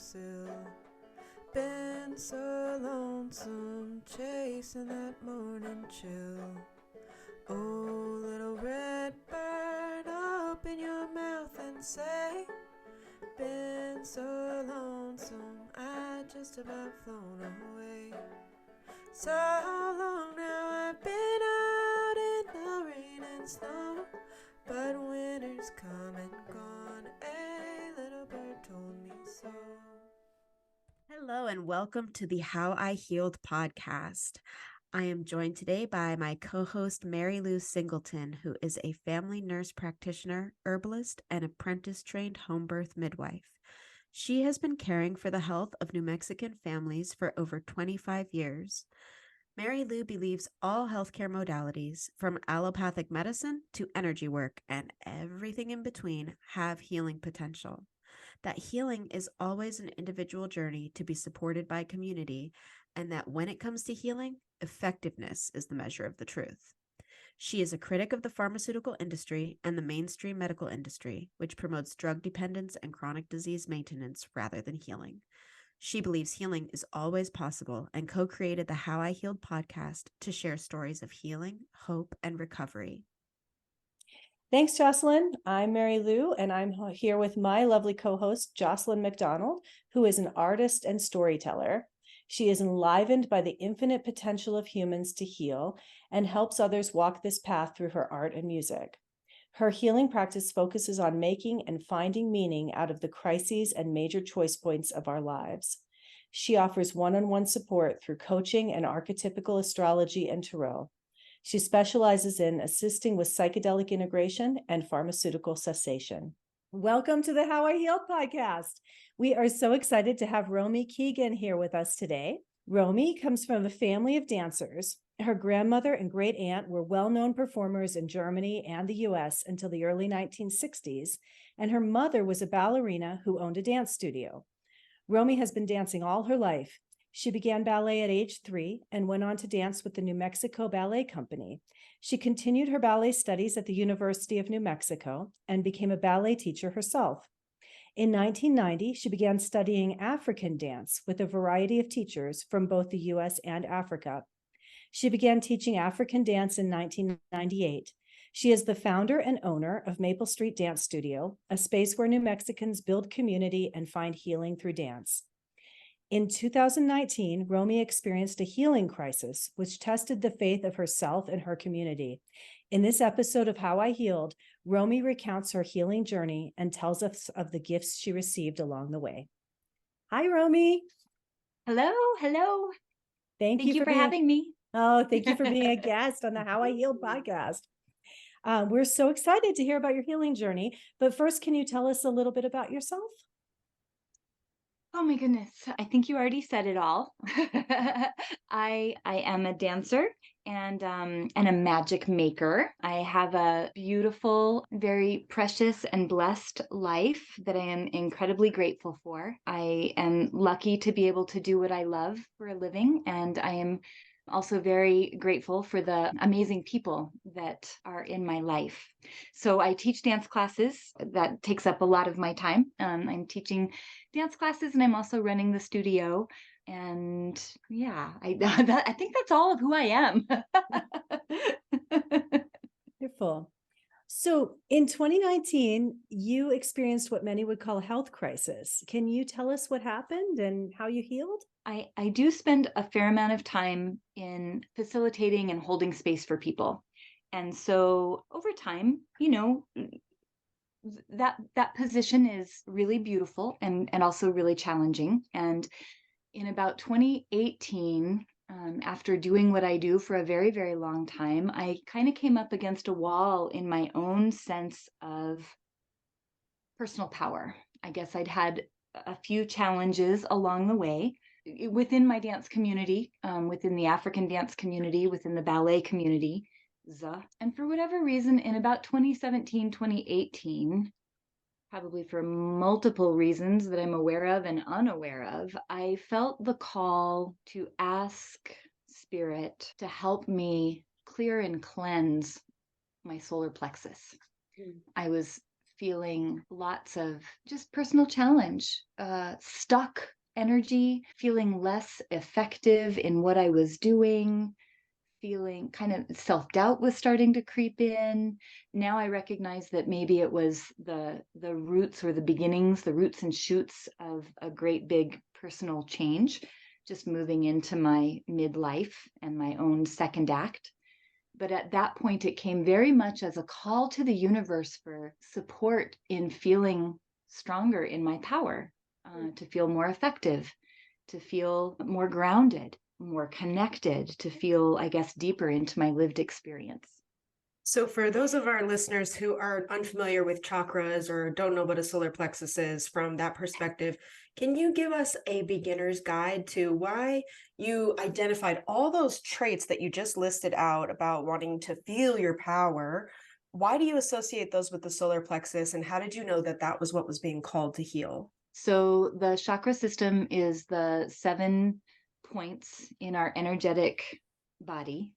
windowsill. Been so lonesome, chasing that morning chill. Oh, little red bird, open your mouth and say, been so lonesome, I just about flown away. So long now I've been out in the rain and snow, but winter's come and gone, a little bird told me so. Hello and welcome to the How I Healed podcast. I am joined today by my co-host Mary Lou Singleton, who is a family nurse practitioner, herbalist, and apprentice-trained home birth midwife. She has been caring for the health of New Mexican families for over 25 years. Mary Lou believes all healthcare modalities, from allopathic medicine to energy work and everything in between, have healing potential. That healing is always an individual journey to be supported by community, and that when it comes to healing, effectiveness is the measure of the truth. She is a critic of the pharmaceutical industry and the mainstream medical industry, which promotes drug dependence and chronic disease maintenance rather than healing. She believes healing is always possible and co-created the How I Healed podcast to share stories of healing, hope, and recovery. Thanks, Jocelyn. I'm Mary Lou, and I'm here with my lovely co-host, Jocelyn McDonald, who is an artist and storyteller. She is enlivened by the infinite potential of humans to heal and helps others walk this path through her art and music. Her healing practice focuses on making and finding meaning out of the crises and major choice points of our lives. She offers one-on-one support through coaching and archetypical astrology and tarot. She specializes in assisting with psychedelic integration and pharmaceutical cessation. Welcome to the How I Healed podcast. We are so excited to have Romy Keegan here with us today. Romy comes from a family of dancers. Her grandmother and great aunt were well-known performers in Germany and the US until the early 1960s, and her mother was a ballerina who owned a dance studio. Romy has been dancing all her life. She began ballet at age 3 and went on to dance with the New Mexico Ballet Company. She continued her ballet studies at the University of New Mexico and became a ballet teacher herself. In 1990, she began studying African dance with a variety of teachers from both the US and Africa. She began teaching African dance in 1998. She is the founder and owner of Maple Street Dance Studio, a space where New Mexicans build community and find healing through dance. In 2019, Romy experienced a healing crisis, which tested the faith of herself and her community. In this episode of How I Healed, Romy recounts her healing journey and tells us of the gifts she received along the way. Hi, Romy. Hello. Thank you for having me. Oh, thank you for being a guest on the How I Healed podcast. We're so excited to hear about your healing journey. But first, can you tell us a little bit about yourself? Oh my goodness. I think you already said it all. I am a dancer and a magic maker. I have a beautiful, very precious and blessed life that I am incredibly grateful for. I am lucky to be able to do what I love for a living, and I am also very grateful for the amazing people that are in my life. So I teach dance classes. That takes up a lot of my time. I'm teaching dance classes and I'm also running the studio. And yeah, I think that's all of who I am. Wonderful. So in 2019, you experienced what many would call a health crisis. Can you tell us what happened and how you healed? I do spend a fair amount of time in facilitating and holding space for people. And so over time, that position is really beautiful and also really challenging. And in about 2018, after doing what I do for a very, very long time, I kind of came up against a wall in my own sense of personal power. I guess I'd had a few challenges along the way within my dance community, within the African dance community, within the ballet community. And for whatever reason, in about 2017, 2018, probably for multiple reasons that I'm aware of and unaware of, I felt the call to ask Spirit to help me clear and cleanse my solar plexus. I was feeling lots of just personal challenge, stuck energy, feeling less effective in what I was doing, feeling kind of self-doubt was starting to creep in. Now I recognize that maybe it was the roots or the beginnings, the roots and shoots of a great big personal change, just moving into my midlife and my own second act. But at that point, it came very much as a call to the universe for support in feeling stronger in my power, to feel more effective, to feel more grounded, more connected, to feel, I guess, deeper into my lived experience. So for those of our listeners who are unfamiliar with chakras or don't know what a solar plexus is from that perspective, can you give us a beginner's guide to why you identified all those traits that you just listed out about wanting to feel your power? Why do you associate those with the solar plexus, and how did you know that that was what was being called to heal? So the chakra system is the 7 points in our energetic body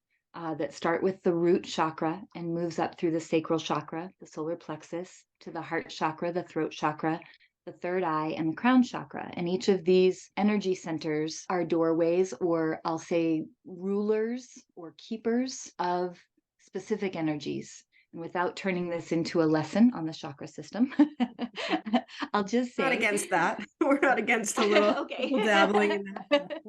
that start with the root chakra and moves up through the sacral chakra, the solar plexus, to the heart chakra, the throat chakra, the third eye, and the crown chakra. And each of these energy centers are doorways, or I'll say rulers or keepers of specific energies. And without turning this into a lesson on the chakra system, I'll just say, Not against that. We're not against a little, okay. little dabbling in that.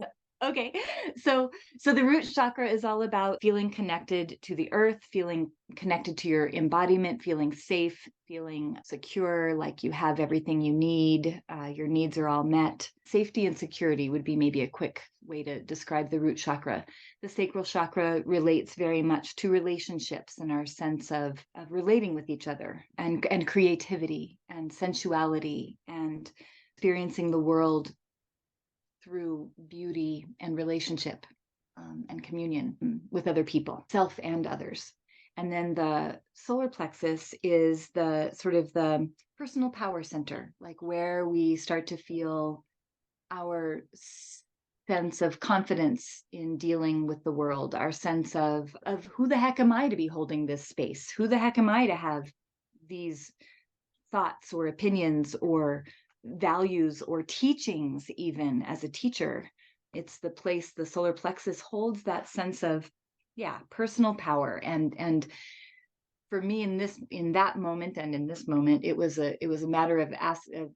Okay. So the root chakra is all about feeling connected to the earth, feeling connected to your embodiment, feeling safe, feeling secure, like you have everything you need, your needs are all met. Safety and security would be maybe a quick way to describe the root chakra. The sacral chakra relates very much to relationships and our sense of relating with each other, and creativity and sensuality and experiencing the world through beauty and relationship, and communion with other people, self and others. And then the solar plexus is the sort of the personal power center, like where we start to feel our sense of confidence in dealing with the world, our sense of who the heck am I to be holding this space? Who the heck am I to have these thoughts or opinions or values or teachings, even as a teacher? It's the place the solar plexus holds that sense of, personal power. And for me in that moment and in this moment, it was a matter of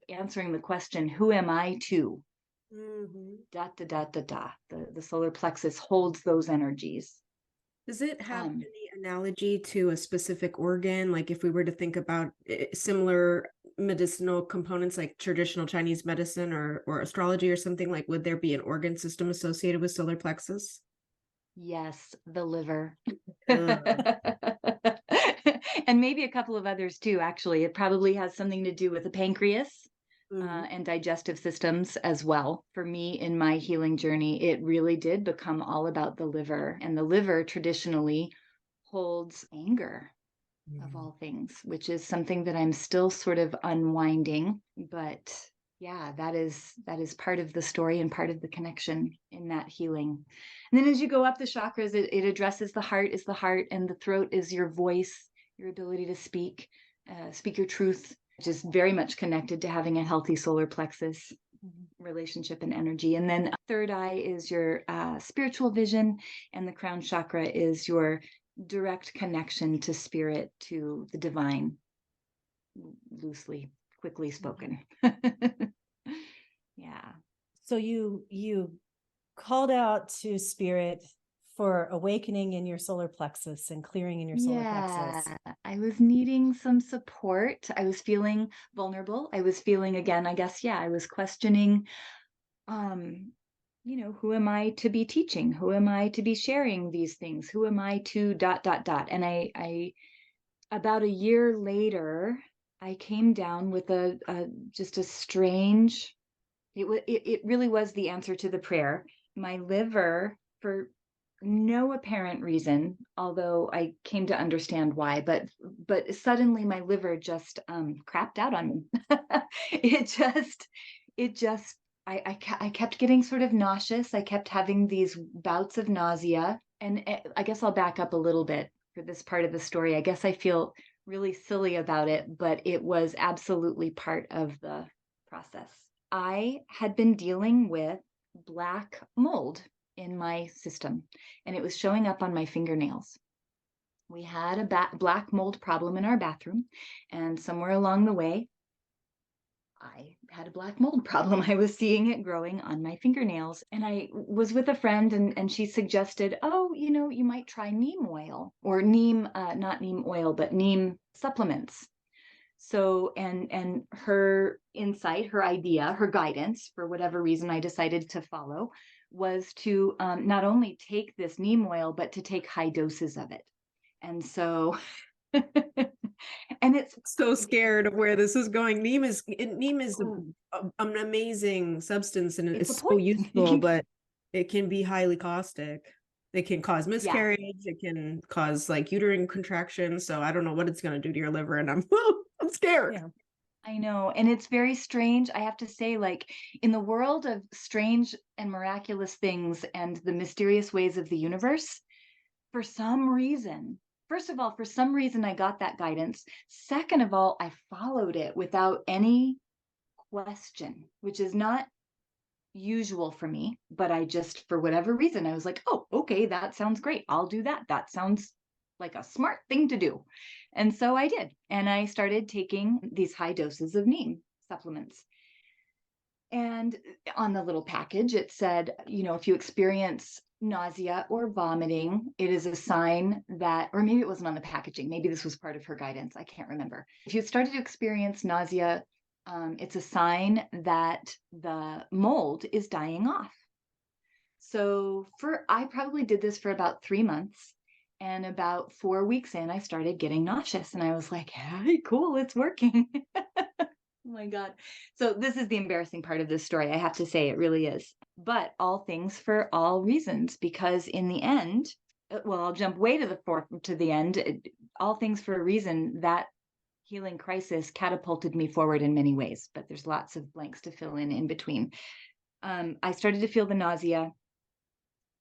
answering the question, who am I to? The solar plexus holds those energies. Does it have any analogy to a specific organ? Like if we were to think about similar medicinal components like traditional Chinese medicine or astrology or something, like would there be an organ system associated with solar plexus? Yes, the liver. Uh, And maybe a couple of others too, actually. It probably has something to do with the pancreas. And digestive systems as well. For me, in my healing journey, it really did become all about the liver. And the liver traditionally holds anger, of all things, which is something that I'm still sort of unwinding. But yeah, that is part of the story and part of the connection in that healing. And then as you go up the chakras, it addresses the heart is the heart, and the throat is your voice, your ability to speak your truth, which is very much connected to having a healthy solar plexus relationship and energy. And then third eye is your spiritual vision, and the crown chakra is your direct connection to spirit, to the divine, quickly spoken. Yeah. So you called out to spirit for awakening in your solar plexus and clearing in your solar plexus. I was needing some support. I was feeling vulnerable. I was feeling, again, I guess, I was questioning, who am I to be teaching? Who am I to be sharing these things? Who am I to ... And I about a year later, I came down with just a strange, it really was the answer to the prayer. My liver, for no apparent reason, although I came to understand why, but suddenly my liver just crapped out on me. I kept getting sort of nauseous. I kept having these bouts of nausea. And I guess I'll back up a little bit for this part of the story. I guess I feel really silly about it, but it was absolutely part of the process. I had been dealing with black mold in my system, and it was showing up on my fingernails. We had a black mold problem in our bathroom, and somewhere along the way, I had a black mold problem. I was seeing it growing on my fingernails. And I was with a friend, and she suggested, oh, you might try neem oil, or neem, not neem oil, but neem supplements. So, and her insight, her idea, her guidance, for whatever reason I decided to follow, was to not only take this neem oil, but to take high doses of it. And so, and it's So scared of where this is going. Neem is Oh. an amazing substance, and It's a it's so poison. useful, but it can be highly caustic. It can cause Yeah. miscarriage. It can cause like uterine contraction. So I don't know what it's going to do to your liver, and I'm I'm scared. Yeah. I know. And it's very strange. I have to say, like, in the world of strange and miraculous things and the mysterious ways of the universe, for some reason, first of all, for some reason, I got that guidance. Second of all, I followed it without any question, which is not usual for me. But I just, for whatever reason, I was like, oh, okay, that sounds great. I'll do that. That sounds like a smart thing to do. And so I did. And I started taking these high doses of neem supplements. And on the little package, it said, if you experience nausea or vomiting, it is a sign that, or maybe it wasn't on the packaging. Maybe this was part of her guidance. I can't remember. If you started to experience nausea, it's a sign that the mold is dying off. So I probably did this for about 3 months. And about 4 weeks in, I started getting nauseous. And I was like, hey, cool, it's working. Oh my God. So this is the embarrassing part of this story. I have to say, it really is. But all things for all reasons, because in the end, well, I'll jump way to the end. All things for a reason, that healing crisis catapulted me forward in many ways, but there's lots of blanks to fill in between. I started to feel the nausea,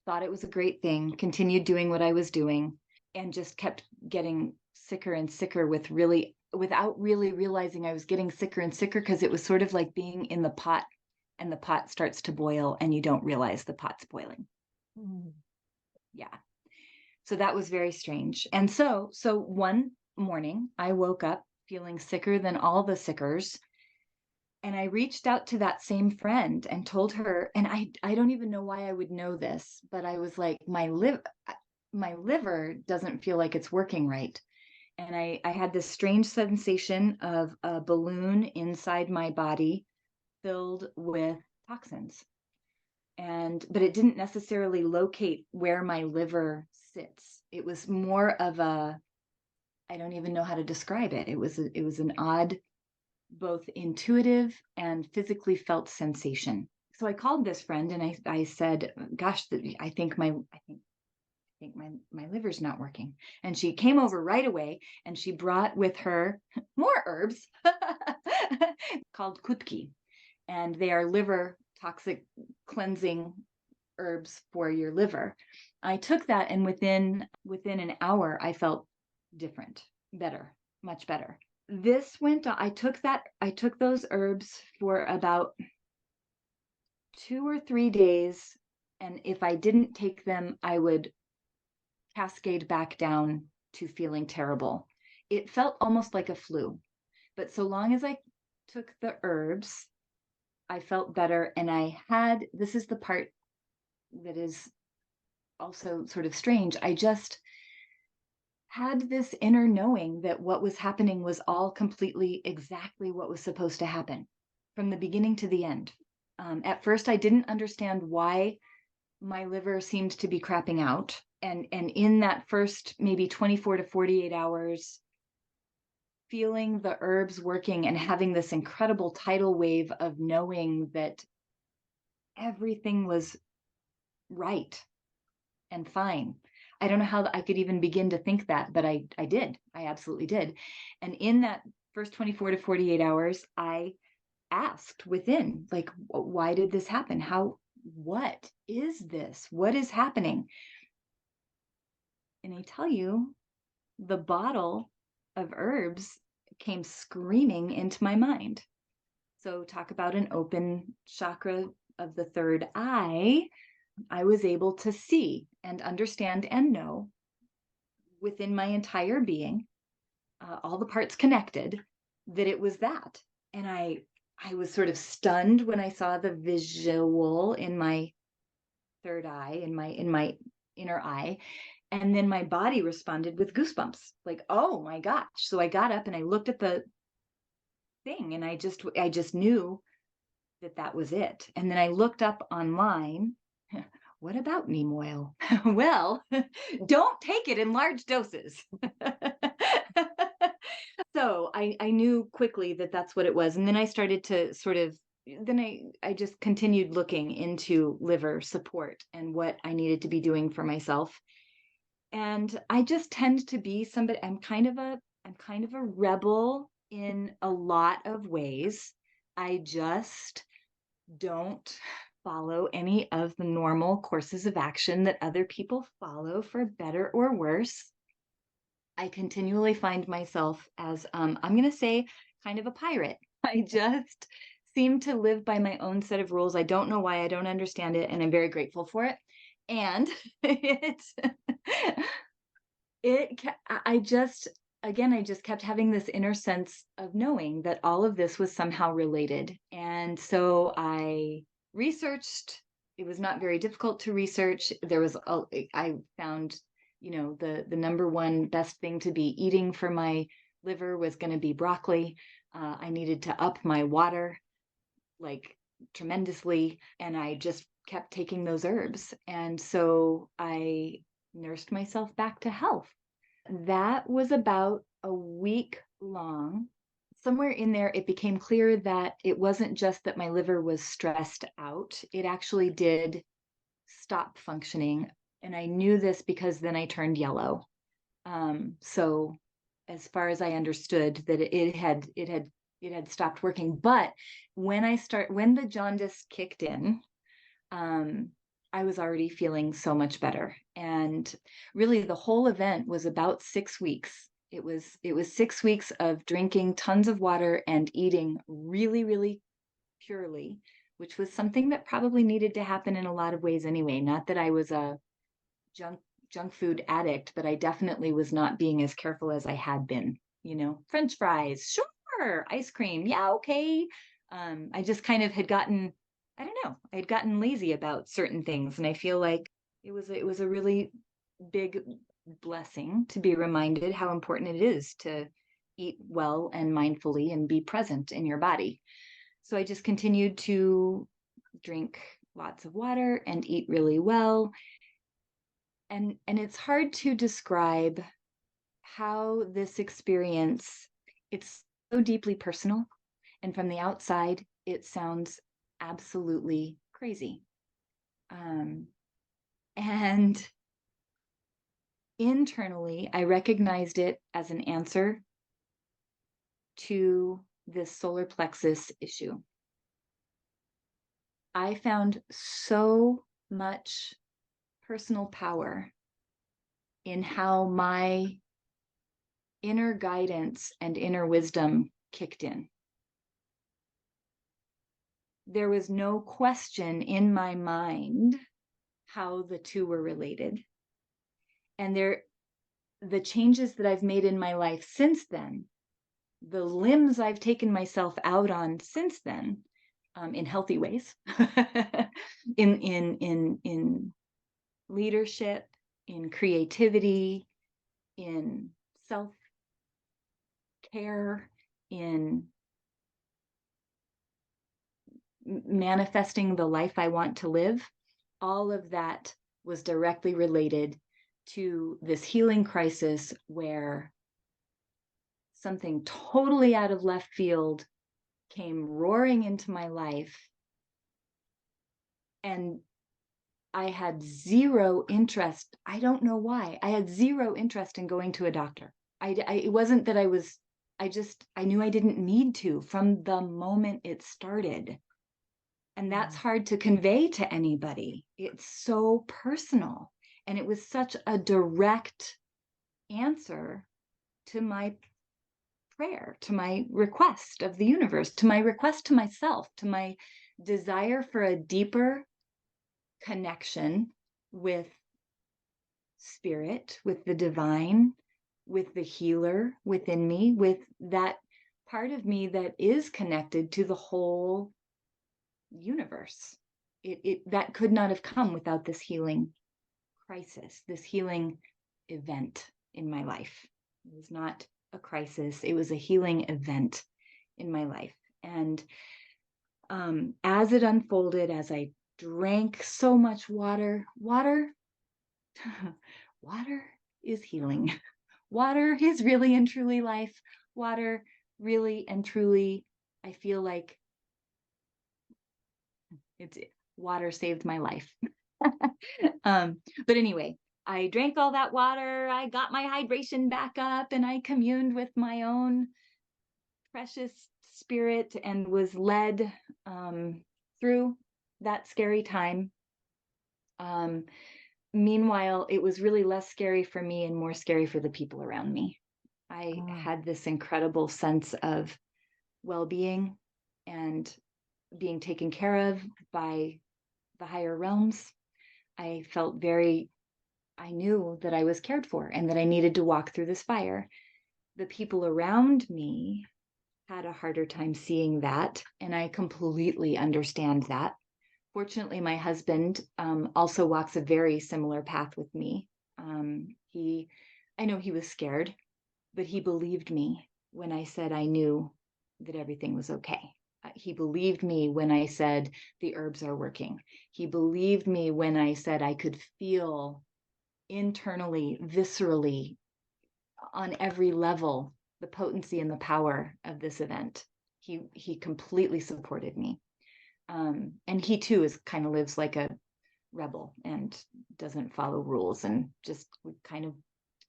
thought it was a great thing, continued doing what I was doing, and just kept getting sicker and sicker without really realizing I was getting sicker and sicker, because it was sort of like being in the pot and the pot starts to boil and you don't realize the pot's boiling. Yeah. So that was very strange. And so one morning I woke up feeling sicker than all the sickers. And I reached out to that same friend and told her, and I don't even know why I would know this, but I was like, my liver doesn't feel like it's working right. And I had this strange sensation of a balloon inside my body filled with toxins. But it didn't necessarily locate where my liver sits. It was more of I don't even know how to describe it. It was an odd, both intuitive and physically felt sensation. So I called this friend and I said, gosh, I think my liver's not working. And she came over right away and she brought with her more herbs called kutki. And they are liver toxic cleansing herbs for your liver. I took that, and within an hour, I felt different, better, much better. This went on. I took those herbs for about 2 or 3 days. And if I didn't take them, I would cascade back down to feeling terrible. It felt almost like a flu, but so long as I took the herbs, I felt better. And this is the part that is also sort of strange. I just had this inner knowing that what was happening was all completely exactly what was supposed to happen from the beginning to the end. At first, I didn't understand why my liver seemed to be crapping out. And in that first maybe 24 to 48 hours, feeling the herbs working and having this incredible tidal wave of knowing that everything was right and fine. I don't know how I could even begin to think that, but I did. I absolutely did. And in that first 24 to 48 hours, I asked within, like, why did this happen? What is this? What is happening? And I tell you, the bottle of herbs came screaming into my mind. So talk about an open chakra of the third eye. I was able to see and understand and know within my entire being, all the parts connected, that it was that. And I was sort of stunned when I saw the visual in my third eye, in my inner eye. And then my body responded with goosebumps, like, oh my gosh. So I got up and I looked at the thing, and I just knew that was it. And then I looked up online, what about neem oil? Well, don't take it in large doses. So I knew quickly that that's what it was. And then I started to I just continued looking into liver support and what I needed to be doing for myself. And I just tend to be somebody, I'm kind of a rebel in a lot of ways. I just don't follow any of the normal courses of action that other people follow, for better or worse. I continually find myself as, I'm going to say, kind of a pirate. I just seem to live by my own set of rules. I don't know why, I don't understand it, and I'm very grateful for it. And I just kept having this inner sense of knowing that all of this was somehow related. And so I researched. It was not very difficult to research. I found, the number one best thing to be eating for my liver was going to be broccoli. I needed to up my water, like, tremendously. And I just kept taking those herbs. And so I nursed myself back to health. That was about a week long. Somewhere in there, it became clear that it wasn't just that my liver was stressed out. It actually did stop functioning. And I knew this because then I turned yellow. So as far as I understood, that it had stopped working. But when the jaundice kicked in, I was already feeling so much better. And really the whole event was about 6 weeks. It was 6 weeks of drinking tons of water and eating really, really purely, which was something that probably needed to happen in a lot of ways anyway. Not that I was a junk food addict, but I definitely was not being as careful as I had been. French fries, sure, ice cream, yeah, okay. I just kind of had gotten, I don't know, I had gotten lazy about certain things, and I feel like it was a really big blessing to be reminded how important it is to eat well and mindfully and be present in your body. So I just continued to drink lots of water and eat really well. And it's hard to describe how this experience, it's so deeply personal. And from the outside, it sounds absolutely crazy. And internally, I recognized it as an answer to this solar plexus issue. I found so much personal power in how my inner guidance and inner wisdom kicked in. There was no question in my mind how the two were related. And the changes that I've made in my life since then, the limbs I've taken myself out on since then, in healthy ways, in leadership, in creativity, in self-care, in manifesting the life I want to live, all of that was directly related to this healing crisis, where something totally out of left field came roaring into my life. And I had zero interest. I don't know why. I had zero interest in going to a doctor. It wasn't that I knew I didn't need to from the moment it started. And that's hard to convey to anybody. It's so personal. And it was such a direct answer to my prayer, to my request of the universe, to my request to myself, to my desire for a deeper connection with spirit, with the divine, with the healer within me, with that part of me that is connected to the whole universe. That could not have come without this healing crisis, this healing event in my life. It was not a crisis, it was a healing event in my life. And as it unfolded, as I drank so much water is healing. Water is really and truly life. Water really and truly, I feel like water saved my life. But anyway, I drank all that water, I got my hydration back up, and I communed with my own precious spirit and was led through that scary time. Meanwhile, it was really less scary for me and more scary for the people around me. I had this incredible sense of well-being and being taken care of by the higher realms. I knew that I was cared for and that I needed to walk through this fire. The people around me had a harder time seeing that, and I completely understand that. Fortunately, my husband also walks a very similar path with me. I know he was scared, but he believed me when I said I knew that everything was okay. He believed me when I said the herbs are working. He believed me when I said I could feel internally, viscerally, on every level, the potency and the power of this event. He completely supported me. And he too kind of lives like a rebel and doesn't follow rules and just would kind of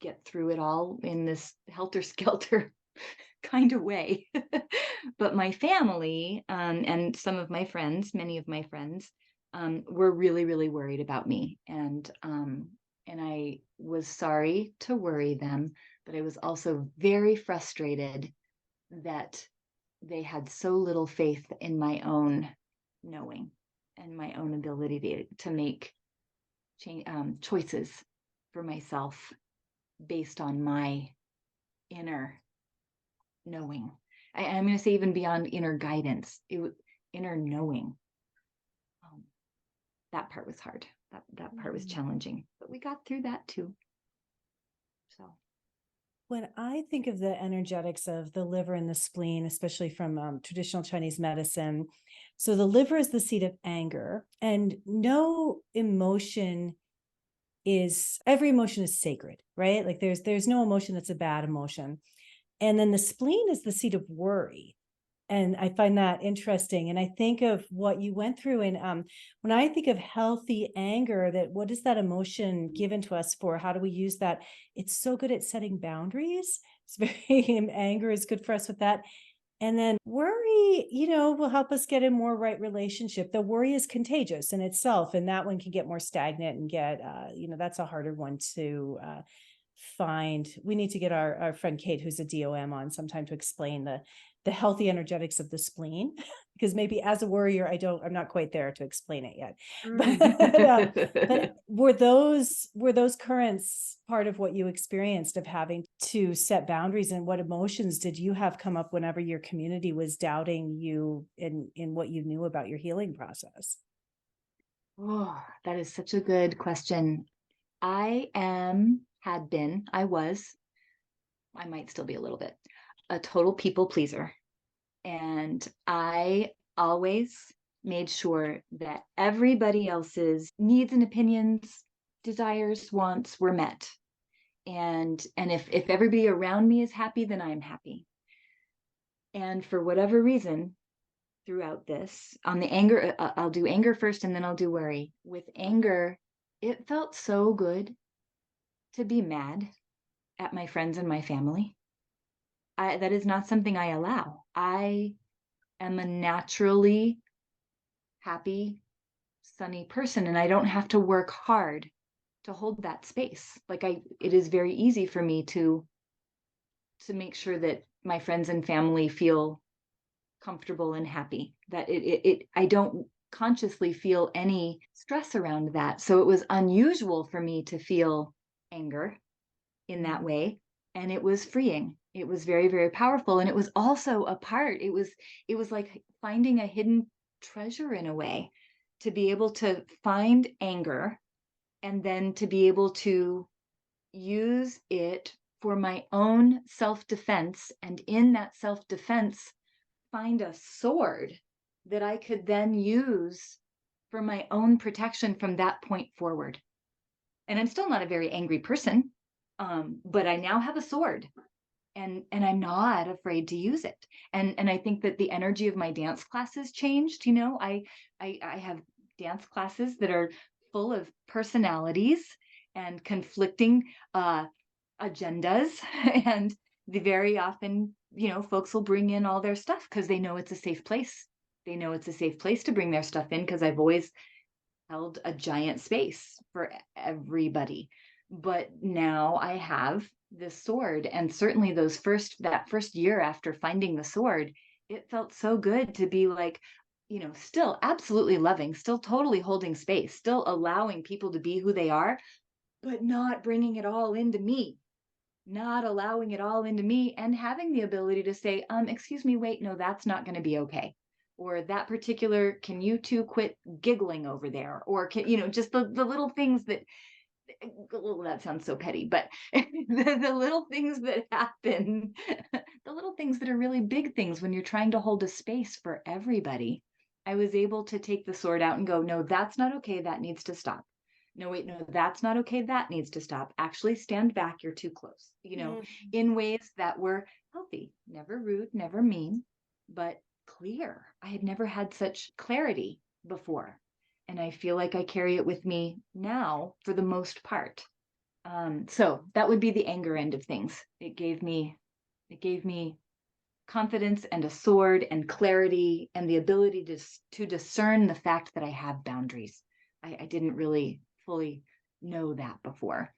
get through it all in this helter-skelter kind of way. But my family and some of my friends, many of my friends, were really, really worried about me. And I was sorry to worry them, but I was also very frustrated that they had so little faith in my own knowing and my own ability to make choices for myself based on my inner knowing. I'm going to say even beyond inner guidance, inner knowing. That part was hard. That part was challenging, but we got through that too. So when I think of the energetics of the liver and the spleen, especially from traditional Chinese medicine, so the liver is the seat of anger, and every emotion is sacred, right? Like there's no emotion that's a bad emotion. And then the spleen is the seat of worry. And I find that interesting. And I think of what you went through. And when I think of healthy anger, what is that emotion given to us for? How do we use that? It's so good at setting boundaries. Anger is good for us with that. And then worry, will help us get a more right relationship. The worry is contagious in itself. And that one can get more stagnant and get, that's a harder one to find. We need to get our friend Kate, who's a DOM, on sometime to explain the healthy energetics of the spleen, because maybe as a warrior, I'm not quite there to explain it yet. But were those currents part of what you experienced of having to set boundaries, and what emotions did you have come up whenever your community was doubting you in what you knew about your healing process? Oh, that is such a good question. I might still be a little bit, a total people pleaser. And I always made sure that everybody else's needs and opinions, desires, wants were met. And if everybody around me is happy, then I'm happy. And for whatever reason, throughout this, on the anger, I'll do anger first and then I'll do worry. With anger, it felt so good to be mad at my friends and my family. That is not something I allow. I am a naturally happy, sunny person, and I don't have to work hard to hold that space. It is very easy for me to make sure that my friends and family feel comfortable and happy, that I don't consciously feel any stress around that. So it was unusual for me to feel anger in that way. And it was freeing. It was very, very powerful. And it was also a part, it was like finding a hidden treasure in a way, to be able to find anger and then to be able to use it for my own self-defense. And in that self-defense, find a sword that I could then use for my own protection from that point forward. And I'm still not a very angry person, but I now have a sword, and I'm not afraid to use it. And I think that the energy of my dance classes changed. I have dance classes that are full of personalities and conflicting agendas, and very often, folks will bring in all their stuff because they know it's a safe place. They know it's a safe place to bring their stuff in, because I've always held a giant space for everybody. But now I have this sword, and certainly that first year after finding the sword, it felt so good to be like, still absolutely loving, still totally holding space, still allowing people to be who they are, but not bringing it all into me, not allowing it all into me, and having the ability to say, excuse me, wait, no, that's not going to be okay. Or that particular, can you two quit giggling over there? Or just the little things that, that sounds so petty, but the little things that happen, the little things that are really big things when you're trying to hold a space for everybody. I was able to take the sword out and go, no, that's not okay. That needs to stop. No, wait, no, that's not okay. That needs to stop. Actually, stand back. You're too close, in ways that were healthy, never rude, never mean, but clear. I had never had such clarity before. And I feel like I carry it with me now for the most part. So that would be the anger end of things. It gave me confidence and a sword and clarity and the ability to discern the fact that I have boundaries. I didn't really fully know that before.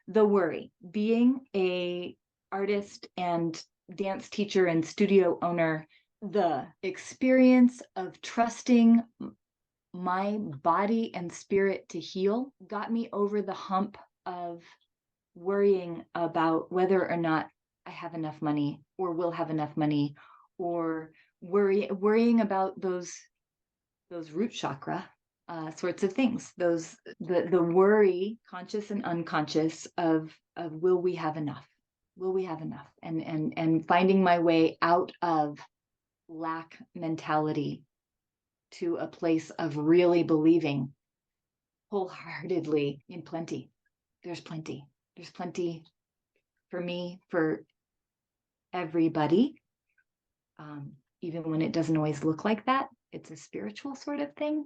The worry, being a artist and dance teacher and studio owner, the experience of trusting my body and spirit to heal got me over the hump of worrying about whether or not I have enough money or will have enough money, or worrying about those root chakra sorts of things, the worry, conscious and unconscious, of will we have enough, and finding my way out of lack mentality to a place of really believing wholeheartedly in plenty. There's plenty for me, for everybody, even when it doesn't always look like that. It's a spiritual sort of thing.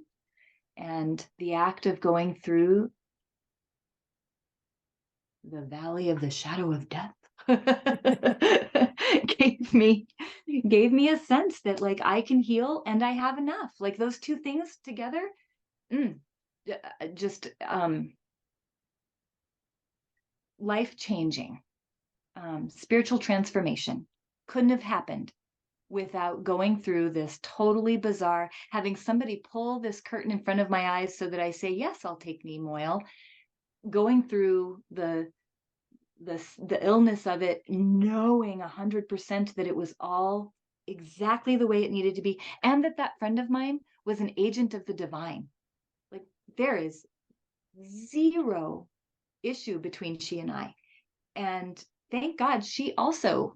And the act of going through the valley of the shadow of death gave me a sense that, like, I can heal and I have enough. Like, those two things together, just life-changing. Spiritual transformation couldn't have happened without going through this totally bizarre, having somebody pull this curtain in front of my eyes so that I say, yes, I'll take neem oil, going through the illness of it, knowing 100% that it was all exactly the way it needed to be, and that friend of mine was an agent of the divine. Like, there is zero issue between she and I. And thank God she also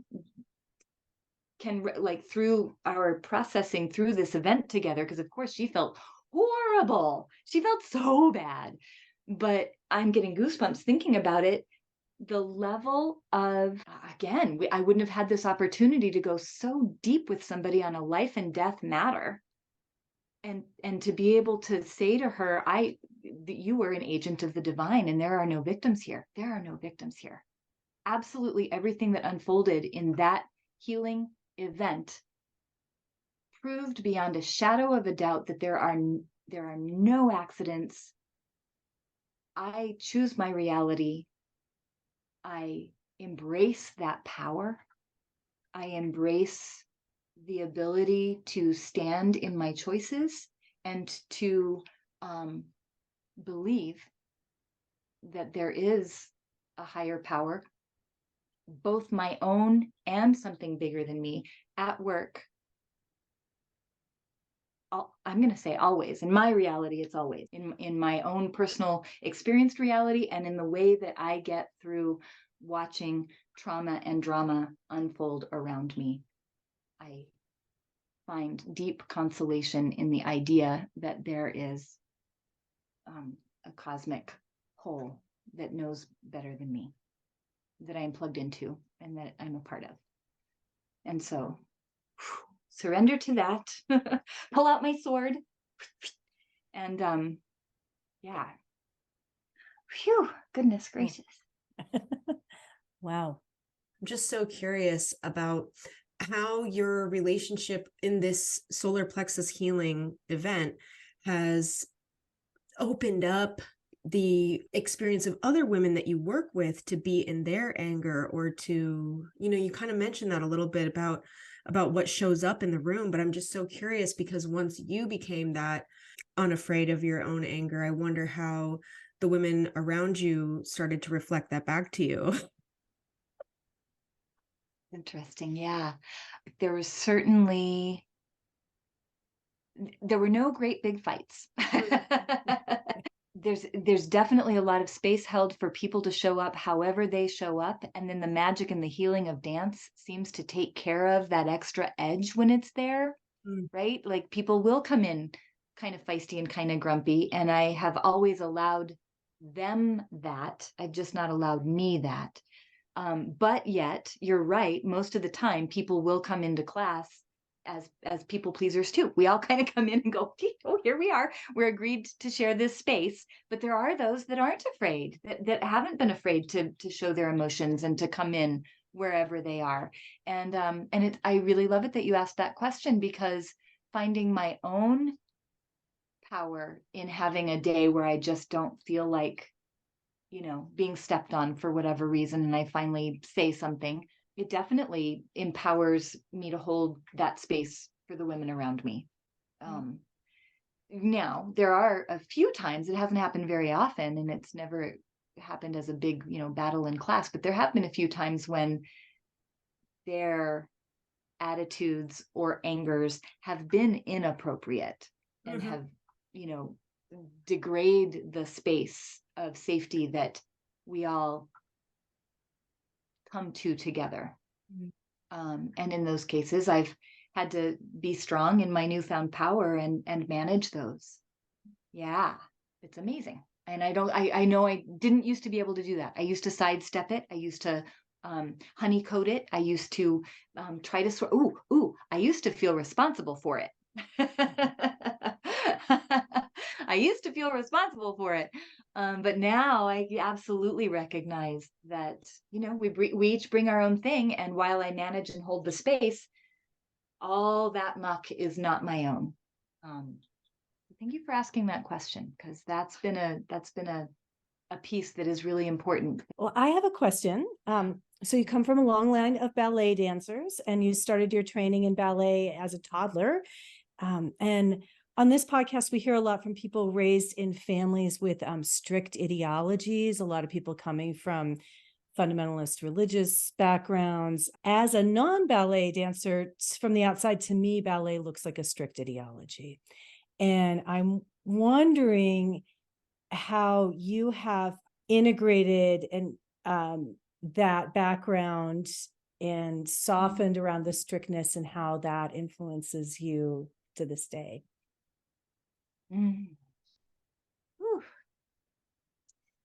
can, like, through our processing through this event together, because of course she felt horrible. She felt so bad. But I'm getting goosebumps thinking about it. The level of, again, I wouldn't have had this opportunity to go so deep with somebody on a life and death matter. And to be able to say to her, you were an agent of the divine, and there are no victims here. There are no victims here. Absolutely everything that unfolded in that healing event proved beyond a shadow of a doubt that there are no accidents. I choose my reality. I embrace that power. I embrace the ability to stand in my choices and to believe that there is a higher power, both my own and something bigger than me, at work. I'm going to say always. In my reality, it's always. In my own personal experienced reality, and in the way that I get through watching trauma and drama unfold around me, I find deep consolation in the idea that there is a cosmic whole that knows better than me, that I am plugged into and that I'm a part of. And so, surrender to that, pull out my sword, and yeah. Phew, goodness gracious. Wow. I'm just so curious about how your relationship in this solar plexus healing event has opened up the experience of other women that you work with to be in their anger, or to, you kind of mentioned that a little bit about what shows up in the room, but I'm just so curious because once you became that unafraid of your own anger, I wonder how the women around you started to reflect that back to you. Interesting. Yeah. There were no great big fights. There's definitely a lot of space held for people to show up however they show up. And then the magic and the healing of dance seems to take care of that extra edge when it's there, right? Like people will come in kind of feisty and kind of grumpy. And I have always allowed them that. I've just not allowed me that. But yet, you're right, most of the time people will come into class as people pleasers too. We all kind of come in and go, oh, here we are. We're agreed to share this space. But there are those that aren't afraid, that haven't been afraid to show their emotions and to come in wherever they are. And I really love it that you asked that question, because finding my own power in having a day where I just don't feel like being stepped on for whatever reason, and I finally say something, it definitely empowers me to hold that space for the women around me. Now, there are a few times, it hasn't happened very often, and it's never happened as a big, battle in class, but there have been a few times when their attitudes or angers have been inappropriate and have, degrade the space of safety that we all come to together. And in those cases, I've had to be strong in my newfound power and manage those. Yeah, it's amazing. And I know I didn't used to be able to do that. I used to sidestep it. I used to honeycoat it. I used to try to I used to feel responsible for it. I used to feel responsible for it. But now I absolutely recognize that, we each bring our own thing. And while I manage and hold the space, all that muck is not my own. Thank you for asking that question, because that's been a piece that is really important. Well, I have a question. So you come from a long line of ballet dancers, and you started your training in ballet as a toddler. And on this podcast, we hear a lot from people raised in families with strict ideologies, a lot of people coming from fundamentalist religious backgrounds. As a non-ballet dancer, from the outside, to me, ballet looks like a strict ideology. And I'm wondering how you have integrated and that background and softened around the strictness, and how that influences you to this day.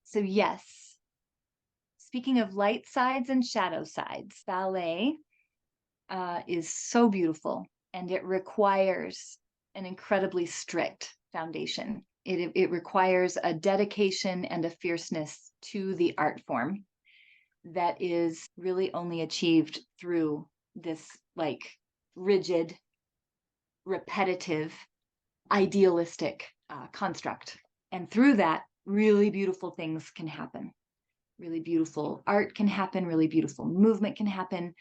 So yes, speaking of light sides and shadow sides, ballet is so beautiful, and it requires an incredibly strict foundation. It requires a dedication and a fierceness to the art form that is really only achieved through this rigid, repetitive, idealistic construct. And through that, really beautiful things can happen. Really beautiful art can happen. Really beautiful movement can happen.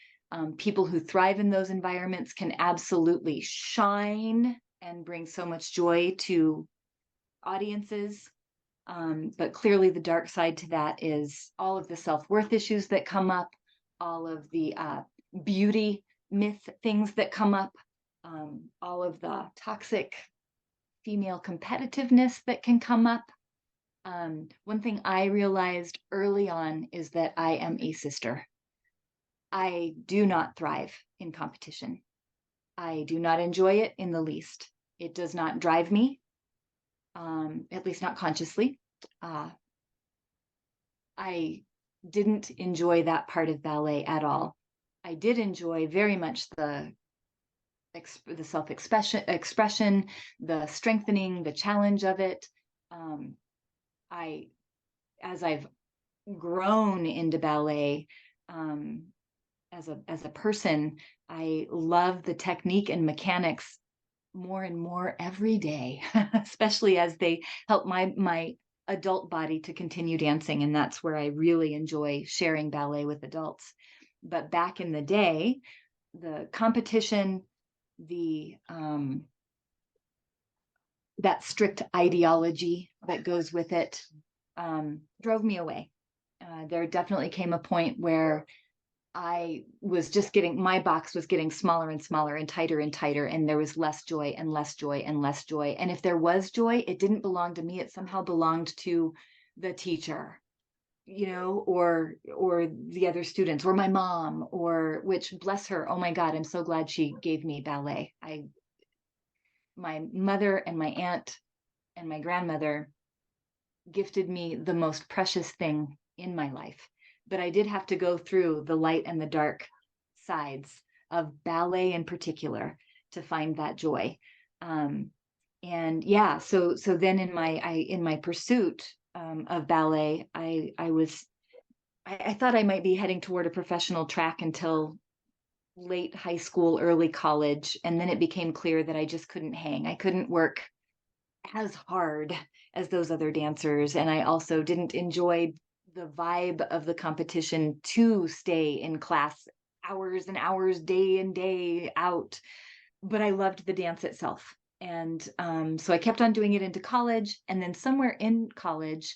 People who thrive in those environments can absolutely shine and bring so much joy to audiences. But clearly the dark side to that is all of the self-worth issues that come up, all of the beauty myth things that come up, all of the toxic female competitiveness that can come up. One thing I realized early on is that I am a sister. I do not thrive in competition. I do not enjoy it in the least. It does not drive me, at least not consciously. I didn't enjoy that part of ballet at all. I did enjoy very much the self-expression, the strengthening, the challenge of it. As I've grown into ballet, as a person, I love the technique and mechanics more and more every day, especially as they help my adult body to continue dancing. And that's where I really enjoy sharing ballet with adults. But back in the day, the competition, that strict ideology that goes with it, drove me away. There definitely came a point where I was just my box was getting smaller and smaller and tighter, and there was less joy and less joy and less joy. And if there was joy, it didn't belong to me. It somehow belonged to the teacher, or the other students, or my mom, which, bless her, oh my God, I'm so glad she gave me ballet. My mother and my aunt and my grandmother gifted me the most precious thing in my life. But I did have to go through the light and the dark sides of ballet in particular to find that joy. And yeah, so then in my pursuit of ballet, I thought I might be heading toward a professional track until late high school, early college. And then it became clear that I just couldn't hang. I couldn't work as hard as those other dancers. And I also didn't enjoy the vibe of the competition to stay in class hours and hours, day in, day out. But I loved the dance itself. And so I kept on doing it into college. And then somewhere in college,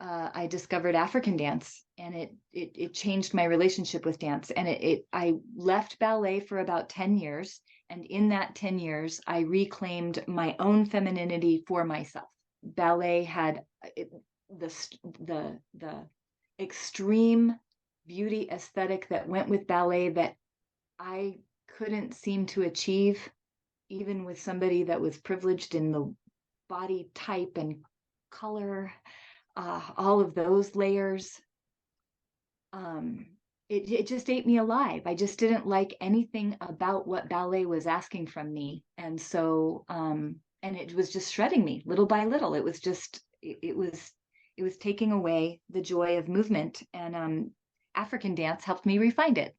I discovered African dance, and it changed my relationship with dance. And I left ballet for about 10 years. And in that 10 years, I reclaimed my own femininity for myself. Ballet had the extreme beauty aesthetic that went with ballet that I couldn't seem to achieve, even with somebody that was privileged in the body type and color, all of those layers. It just ate me alive. I just didn't like anything about what ballet was asking from me. And so, and it was just shredding me little by little. It was just, it was taking away the joy of movement. And African dance helped me refine it.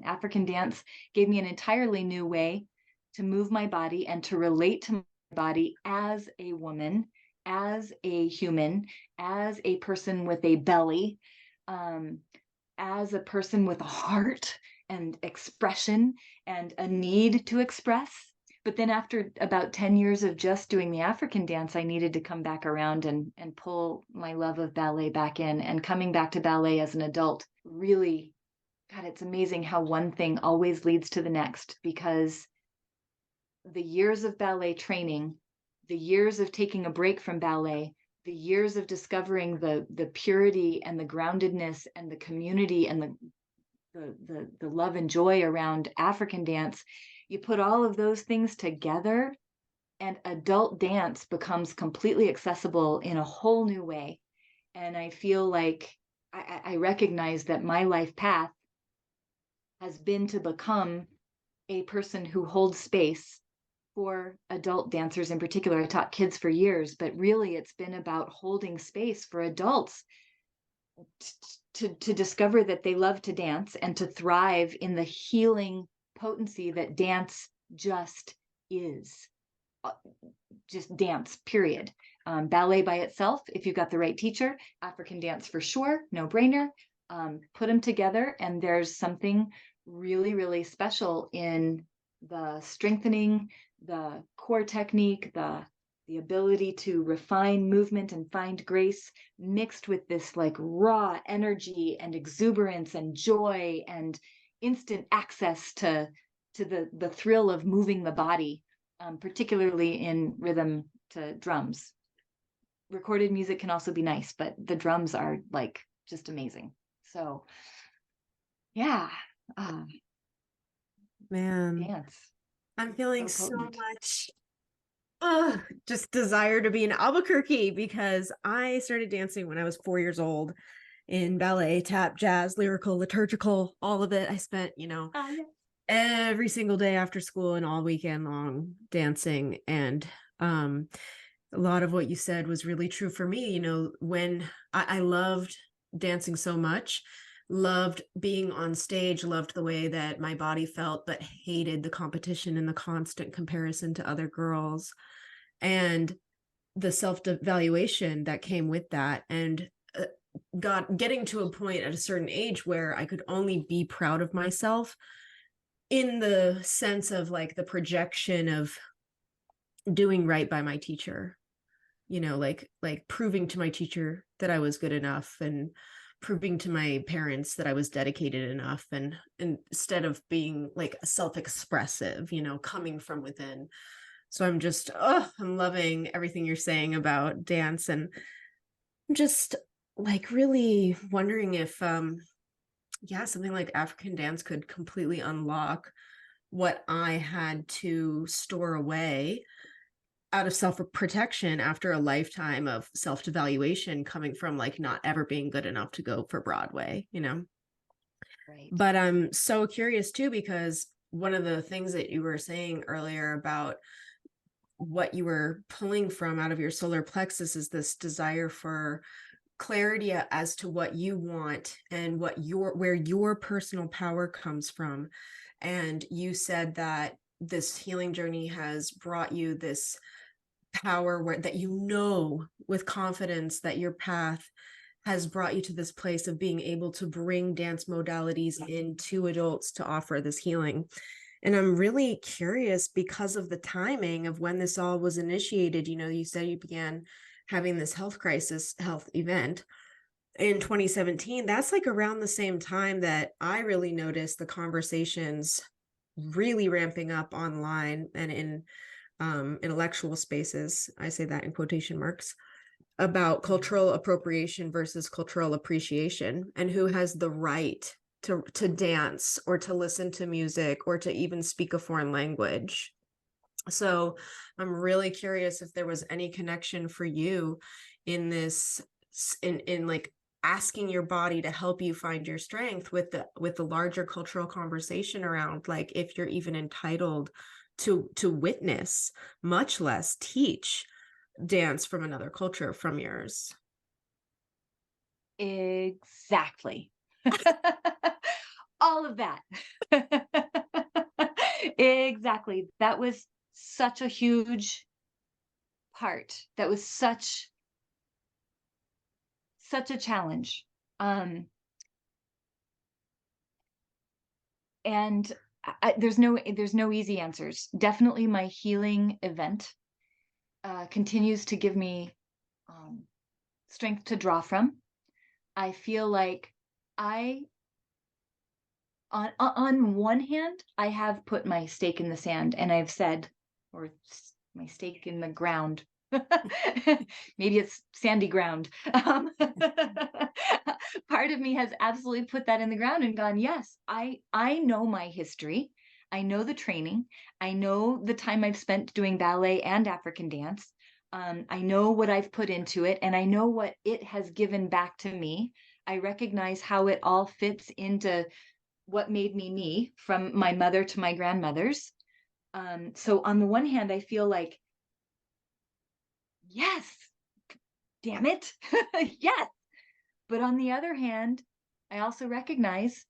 African dance gave me an entirely new way to move my body and to relate to my body as a woman, as a human, as a person with a belly, as a person with a heart and expression and a need to express. But then after about 10 years of just doing the African dance, I needed to come back around and pull my love of ballet back in. And coming back to ballet as an adult, really, God, it's amazing how one thing always leads to the next, because the years of ballet training, the years of taking a break from ballet, the years of discovering the purity and the groundedness and the community and the love and joy around African dance, you put all of those things together and adult dance becomes completely accessible in a whole new way. And I feel like I recognize that my life path has been to become a person who holds space for adult dancers in particular. I taught kids for years, but really it's been about holding space for adults to discover that they love to dance and to thrive in the healing potency that dance just is. Just dance, period. Ballet by itself, if you've got the right teacher, African dance for sure, no brainer. Put them together and there's something really, really special in the strengthening, the core technique, the ability to refine movement and find grace, mixed with this like raw energy and exuberance and joy and instant access to the thrill of moving the body, particularly in rhythm to drums. Recorded music can also be nice, but the drums are like just amazing. So yeah, Man, dance. I'm feeling So so potent. much just desire to be in Albuquerque, because I started dancing when I was 4 years old in ballet, tap, jazz, lyrical, liturgical, all of it. I spent, Yeah. every single day after school and all weekend long dancing. And a lot of what you said was really true for me. When I loved dancing so much, loved being on stage, loved the way that my body felt, but hated the competition and the constant comparison to other girls and the self-devaluation that came with that. And getting to a point at a certain age where I could only be proud of myself in the sense of like the projection of doing right by my teacher, like proving to my teacher that I was good enough, and proving to my parents that I was dedicated enough, and instead of being like self-expressive, coming from within. So I'm loving everything you're saying about dance, and I'm just like really wondering if something like African dance could completely unlock what I had to store away out of self-protection after a lifetime of self-devaluation, coming from like not ever being good enough to go for Broadway. Right. But I'm so curious too, because one of the things that you were saying earlier about what you were pulling from out of your solar plexus is this desire for clarity as to what you want and where your personal power comes from. And you said that this healing journey has brought you this power that with confidence that your path has brought you to this place of being able to bring dance modalities into adults to offer this healing. And I'm really curious, because of the timing of when this all was initiated. You said you began having this health event in 2017. That's like around the same time that I really noticed the conversations really ramping up online and in intellectual spaces. I say that in quotation marks, about cultural appropriation versus cultural appreciation, and who has the right to dance or to listen to music or to even speak a foreign language. So I'm really curious if there was any connection for you in this, in like asking your body to help you find your strength with the larger cultural conversation around like if you're even entitled to witness, much less teach dance from another culture from yours. Exactly. All of that. Exactly. That was such a huge part. That was such a challenge. And there's no easy answers. Definitely my healing event continues to give me strength to draw from. I feel like on one hand, I have put my stake in the sand and I've said, or my stake in the ground. Maybe it's sandy ground. Part of me has absolutely put that in the ground and gone, yes, I know my history. I know the training. I know the time I've spent doing ballet and African dance. I know what I've put into it, and I know what it has given back to me. I recognize how it all fits into what made me me, from my mother to my grandmothers. So on the one hand, I feel like, yes, damn it, yes. But on the other hand, I also recognize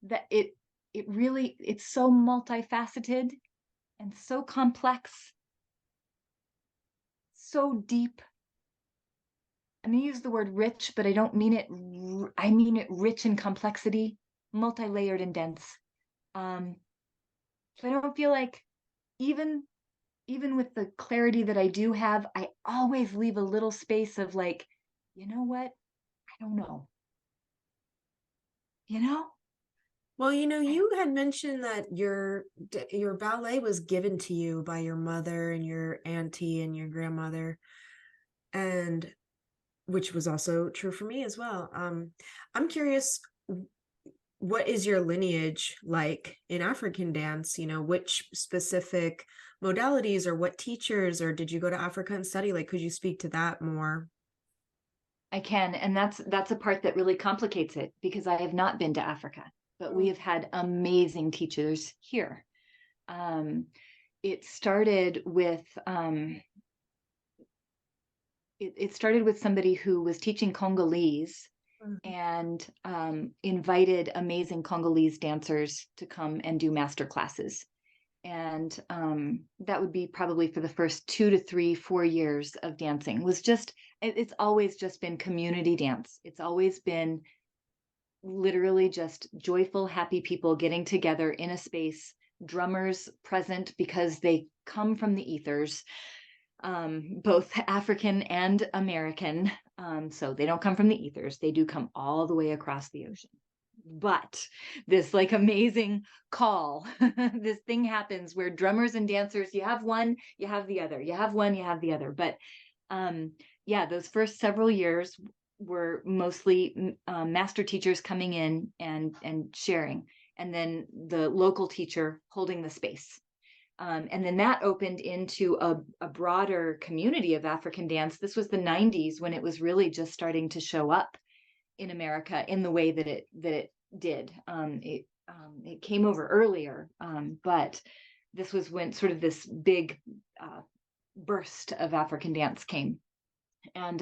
that it's so multifaceted and so complex, so deep. I'm going to use the word rich, but I don't mean it. I mean it rich in complexity. multi-layered and dense. So I don't feel like even with the clarity that I do have, I always leave a little space of like, you know what? I don't know. You know? Well, you had mentioned that your ballet was given to you by your mother and your auntie and your grandmother, and which was also true for me as well. I'm curious, what is your lineage like in African dance? Which specific modalities or what teachers, or did you go to Africa and study? Like, could you speak to that more? I can, and that's a part that really complicates it because I have not been to Africa, but we have had amazing teachers here. It started with it started with somebody who was teaching Congolese and invited amazing Congolese dancers to come and do master classes. And that would be probably for the first 2 to 3, 4 years of dancing. It's always just been community dance. It's always been literally just joyful, happy people getting together in a space, drummers present because they come from the ethers, both African and American. So they don't come from the ethers. They do come all the way across the ocean. But this like amazing call, this thing happens where drummers and dancers, you have one, you have the other, you have one, you have the other. But yeah, those first several years were mostly master teachers coming in and sharing, and then the local teacher holding the space. And then that opened into a broader community of African dance. This was the 90s when it was really just starting to show up in America in the way that it did. It came over earlier, but this was when sort of this big burst of African dance came. And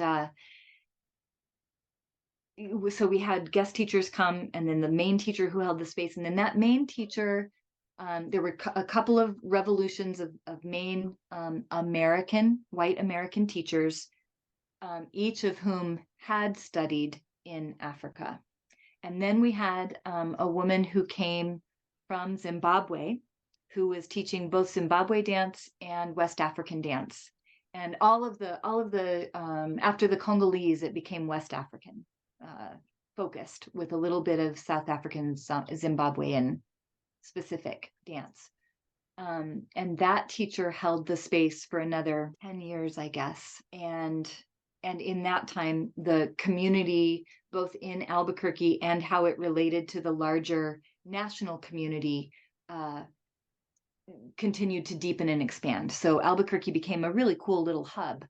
so we had guest teachers come, and then the main teacher who held the space. And then that main teacher, there were a couple of revolutions of main white American teachers, each of whom had studied in Africa. And then we had a woman who came from Zimbabwe, who was teaching both Zimbabwe dance and West African dance. And all of the after the Congolese, it became West African focused with a little bit of South African, Zimbabwean specific dance. And that teacher held the space for another 10 years, I guess. And in that time, the community, both in Albuquerque and how it related to the larger national community, continued to deepen and expand. So Albuquerque became a really cool little hub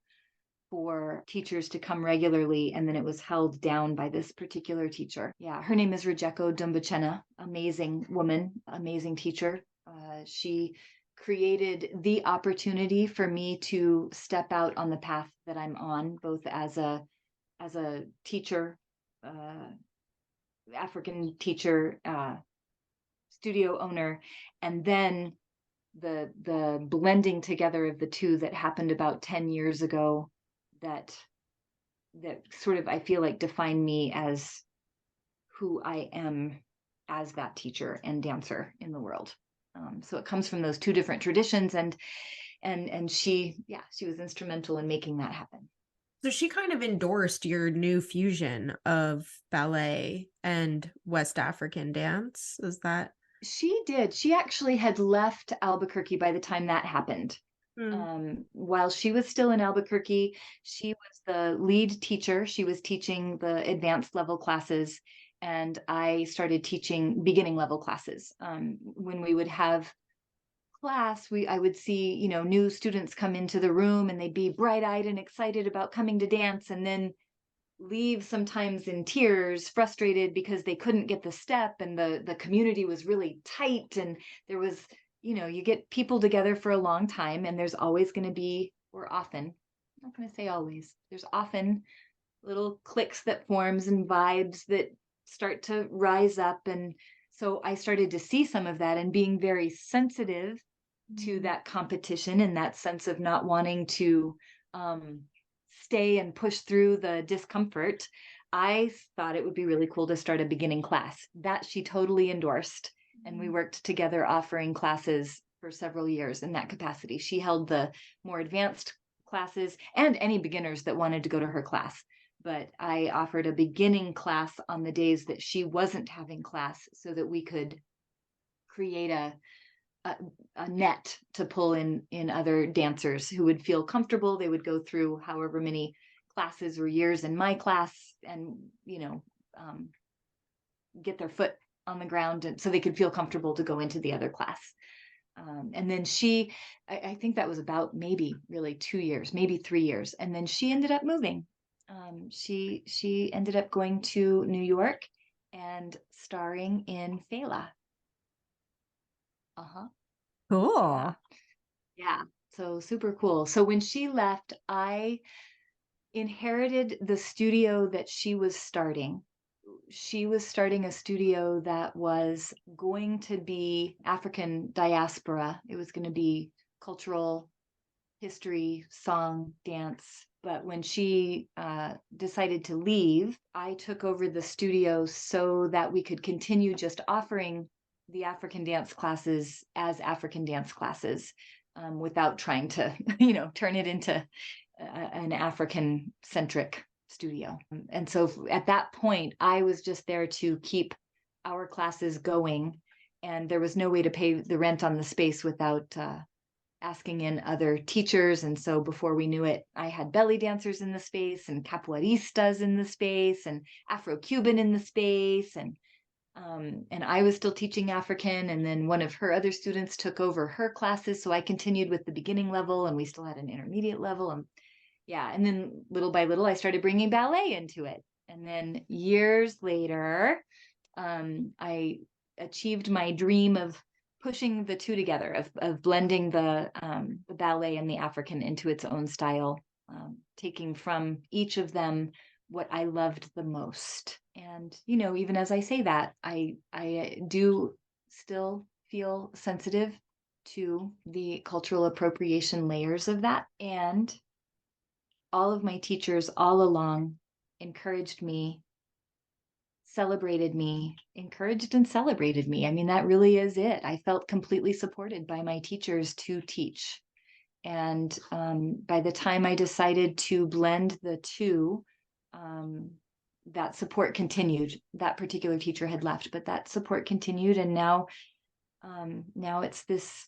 for teachers to come regularly, and then it was held down by this particular teacher. Yeah, her name is Rejeko Dumbachena, amazing woman, amazing teacher. She created the opportunity for me to step out on the path that I'm on, both as a teacher, African teacher, studio owner, and then the blending together of the two that happened about 10 years ago that sort of, I feel like, define me as who I am as that teacher and dancer in the world. So it comes from those two different traditions, and she was instrumental in making that happen. So she kind of endorsed your new fusion of ballet and West African dance. Is that? She did. She actually had left Albuquerque by the time that happened. While she was still in Albuquerque, she was the lead teacher. She was teaching the advanced level classes, and I started teaching beginning level classes. When we would have class, I would see, new students come into the room, and they'd be bright-eyed and excited about coming to dance, and then leave sometimes in tears, frustrated because they couldn't get the step, and the community was really tight, and there was, you get people together for a long time, and there's always going to be, or often, I'm not going to say always, there's often little cliques that forms and vibes that start to rise up. And so I started to see some of that, and being very sensitive to that competition and that sense of not wanting to stay and push through the discomfort, I thought it would be really cool to start a beginning class. That she totally endorsed. And we worked together offering classes for several years in that capacity. She held the more advanced classes and any beginners that wanted to go to her class. But I offered a beginning class on the days that she wasn't having class so that we could create a net to pull in other dancers who would feel comfortable. They would go through however many classes or years in my class and, get their foot on the ground and so they could feel comfortable to go into the other class. And then I think that was about maybe really 2 years, maybe 3 years. And then she ended up moving. She ended up going to New York and starring in Fela. Uh-huh. Cool. Yeah. So super cool. So when she left, I inherited the studio that she was starting. She was starting a studio that was going to be African diaspora. It was going to be cultural history, song, dance. But when she decided to leave, I took over the studio so that we could continue just offering the African dance classes as African dance classes without trying to, turn it into an African centric studio. And so at that point, I was just there to keep our classes going. And there was no way to pay the rent on the space without asking in other teachers. And so before we knew it, I had belly dancers in the space and capoeiristas in the space and Afro-Cuban in the space. And I was still teaching African. And then one of her other students took over her classes. So I continued with the beginning level and we still had an intermediate level. And and then little by little, I started bringing ballet into it. And then years later, I achieved my dream of pushing the two together, of blending the ballet and the African into its own style, taking from each of them what I loved the most. And, even as I say that, I do still feel sensitive to the cultural appropriation layers of that. And all of my teachers all along encouraged me, celebrated me, encouraged and celebrated me. I mean, that really is it. I felt completely supported by my teachers to teach. And by the time I decided to blend the two, that support continued. That particular teacher had left, but that support continued. And now it's this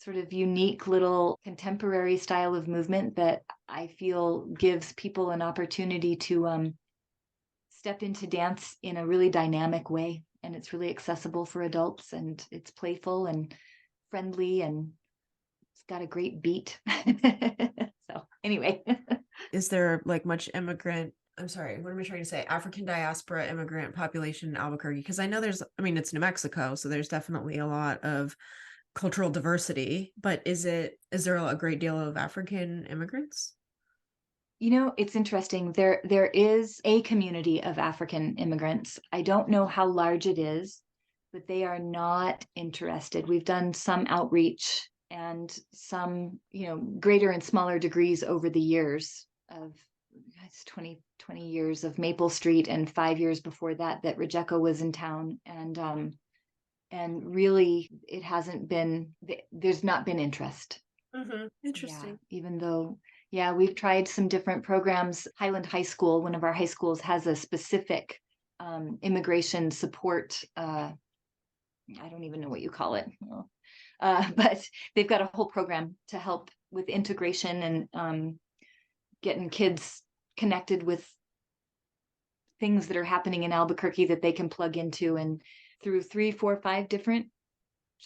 sort of unique little contemporary style of movement that I feel gives people an opportunity to step into dance in a really dynamic way. And it's really accessible for adults and it's playful and friendly and it's got a great beat. So anyway. Is there like much African diaspora immigrant population in Albuquerque? Because I know it's New Mexico, so there's definitely a lot of cultural diversity, but is there a great deal of African immigrants? It's interesting. There is a community of African immigrants. I don't know how large it is, but they are not interested. We've done some outreach and some, greater and smaller degrees over the years of 20 years of Maple Street and 5 years before that Rejeko was in town. And really, it hasn't been, there's not been interest. Mm-hmm. Interesting. Yeah, even though, we've tried some different programs. Highland High School, one of our high schools, has a specific immigration support. I don't even know what you call it. But they've got a whole program to help with integration and getting kids connected with things that are happening in Albuquerque that they can plug into. And through 3, 4, 5 different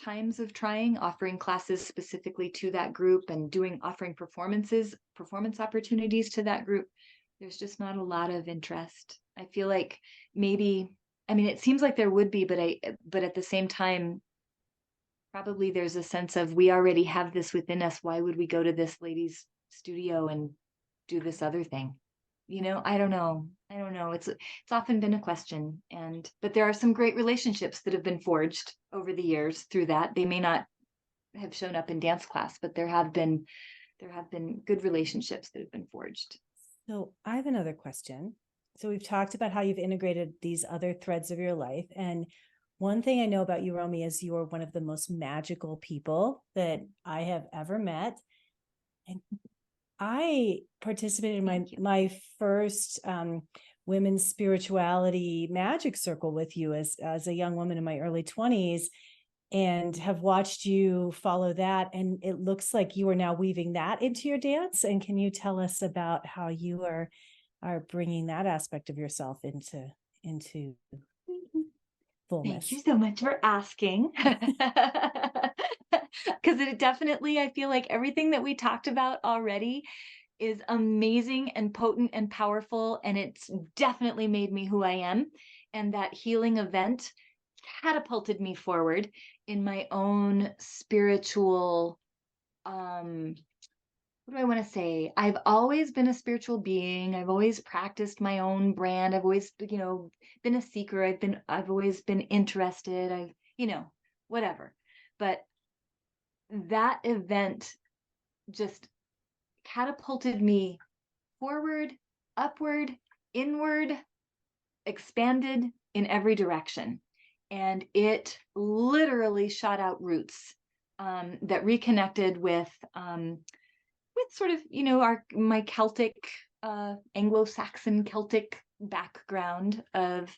times of offering classes specifically to that group and offering performance opportunities to that group, there's just not a lot of interest. I feel like it seems like there would be, but at the same time, probably there's a sense of we already have this within us. Why would we go to this lady's studio and do this other thing? I don't know. It's often been a question, but there are some great relationships that have been forged over the years through that. They may not have shown up in dance class, but there have been good relationships that have been forged. So I have another question. so we've talked about how you've integrated these other threads of your life. And one thing I know about you, Romy, is you are one of the most magical people that I have ever met. And I participated in my first women's spirituality magic circle with you as a young woman in my early 20s, and have watched you follow that. And it looks like you are now weaving that into your dance. And can you tell us about how you are bringing that aspect of yourself into fullness? Thank you so much for asking. Because it definitely, I feel like everything that we talked about already is amazing and potent and powerful, and it's definitely made me who I am. And that healing event catapulted me forward in my own spiritual, what do I want to say? I've always been a spiritual being. I've always practiced my own brand. I've always, been a seeker. I've always been interested. Whatever. But that event just catapulted me forward, upward, inward, expanded in every direction. And it literally shot out roots that reconnected with sort of, my Celtic, Anglo-Saxon Celtic background of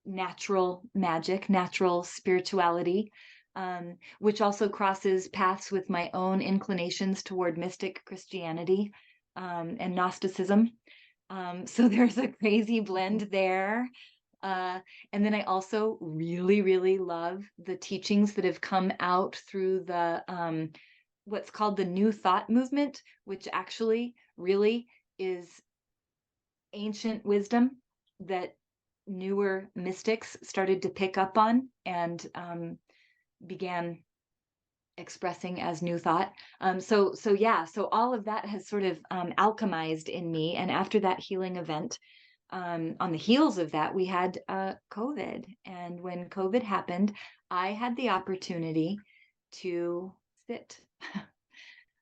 natural magic, natural spirituality, which also crosses paths with my own inclinations toward mystic Christianity and Gnosticism. So there's a crazy blend there. And then I also really, really love the teachings that have come out through the what's called the New Thought movement, which actually really is ancient wisdom that newer mystics started to pick up on and began expressing as New Thought. So all of that has sort of alchemized in me. And after that healing event, on the heels of that, we had COVID. And when COVID happened, I had the opportunity to sit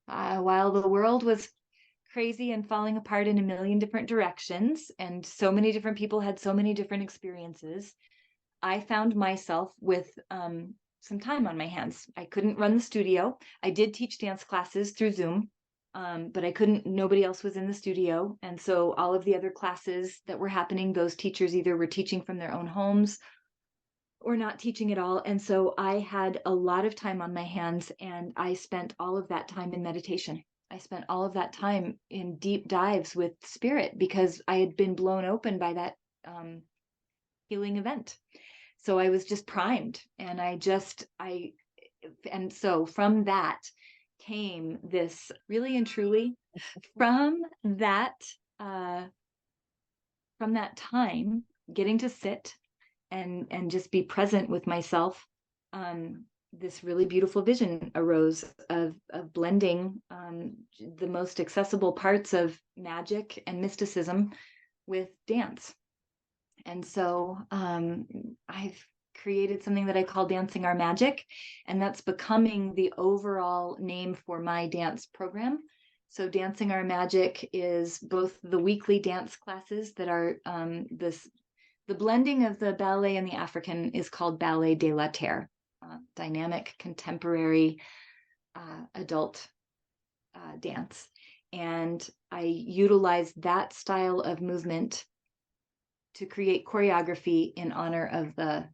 while the world was crazy and falling apart in a million different directions, and so many different people had so many different experiences. I found myself with some time on my hands. I couldn't run the studio. I did teach dance classes through Zoom. But nobody else was in the studio. And so all of the other classes that were happening, those teachers either were teaching from their own homes or not teaching at all. And so I had a lot of time on my hands, and I spent all of that time in meditation. I spent all of that time in deep dives with spirit because I had been blown open by that healing event. So I was just primed, and and so from that came this really and truly from that time getting to sit and just be present with myself. This really beautiful vision arose of blending the most accessible parts of magic and mysticism with dance. And so I've created something that I call Dancing Our Magic, and that's becoming the overall name for my dance program. So Dancing Our Magic is both the weekly dance classes that are the blending of the ballet and the African is called Ballet de la Terre, dynamic contemporary adult dance. And I utilize that style of movement to create choreography in honor of the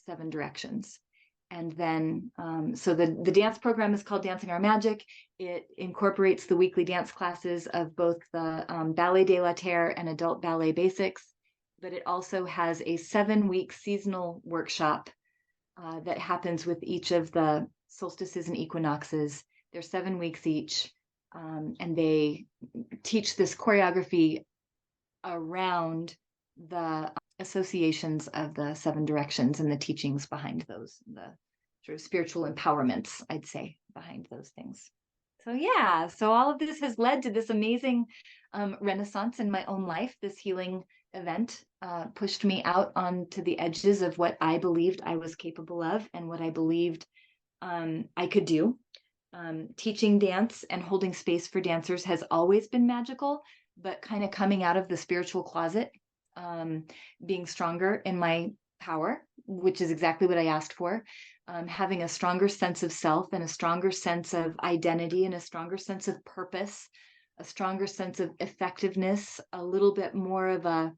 7 directions. And then, so the dance program is called Dancing Our Magic. It incorporates the weekly dance classes of both the Ballet de la Terre and Adult Ballet Basics, but it also has a 7-week seasonal workshop that happens with each of the solstices and equinoxes. They're 7 weeks each, and they teach this choreography around the associations of the 7 directions and the teachings behind those, the sort of spiritual empowerments, I'd say, behind those things. So all of this has led to this amazing renaissance in my own life. This healing event pushed me out onto the edges of what I believed I was capable of and what I believed I could do. Teaching dance and holding space for dancers has always been magical, but kind of coming out of the spiritual closet, being stronger in my power, which is exactly what I asked for, having a stronger sense of self and a stronger sense of identity and a stronger sense of purpose, a stronger sense of effectiveness, a little bit more of a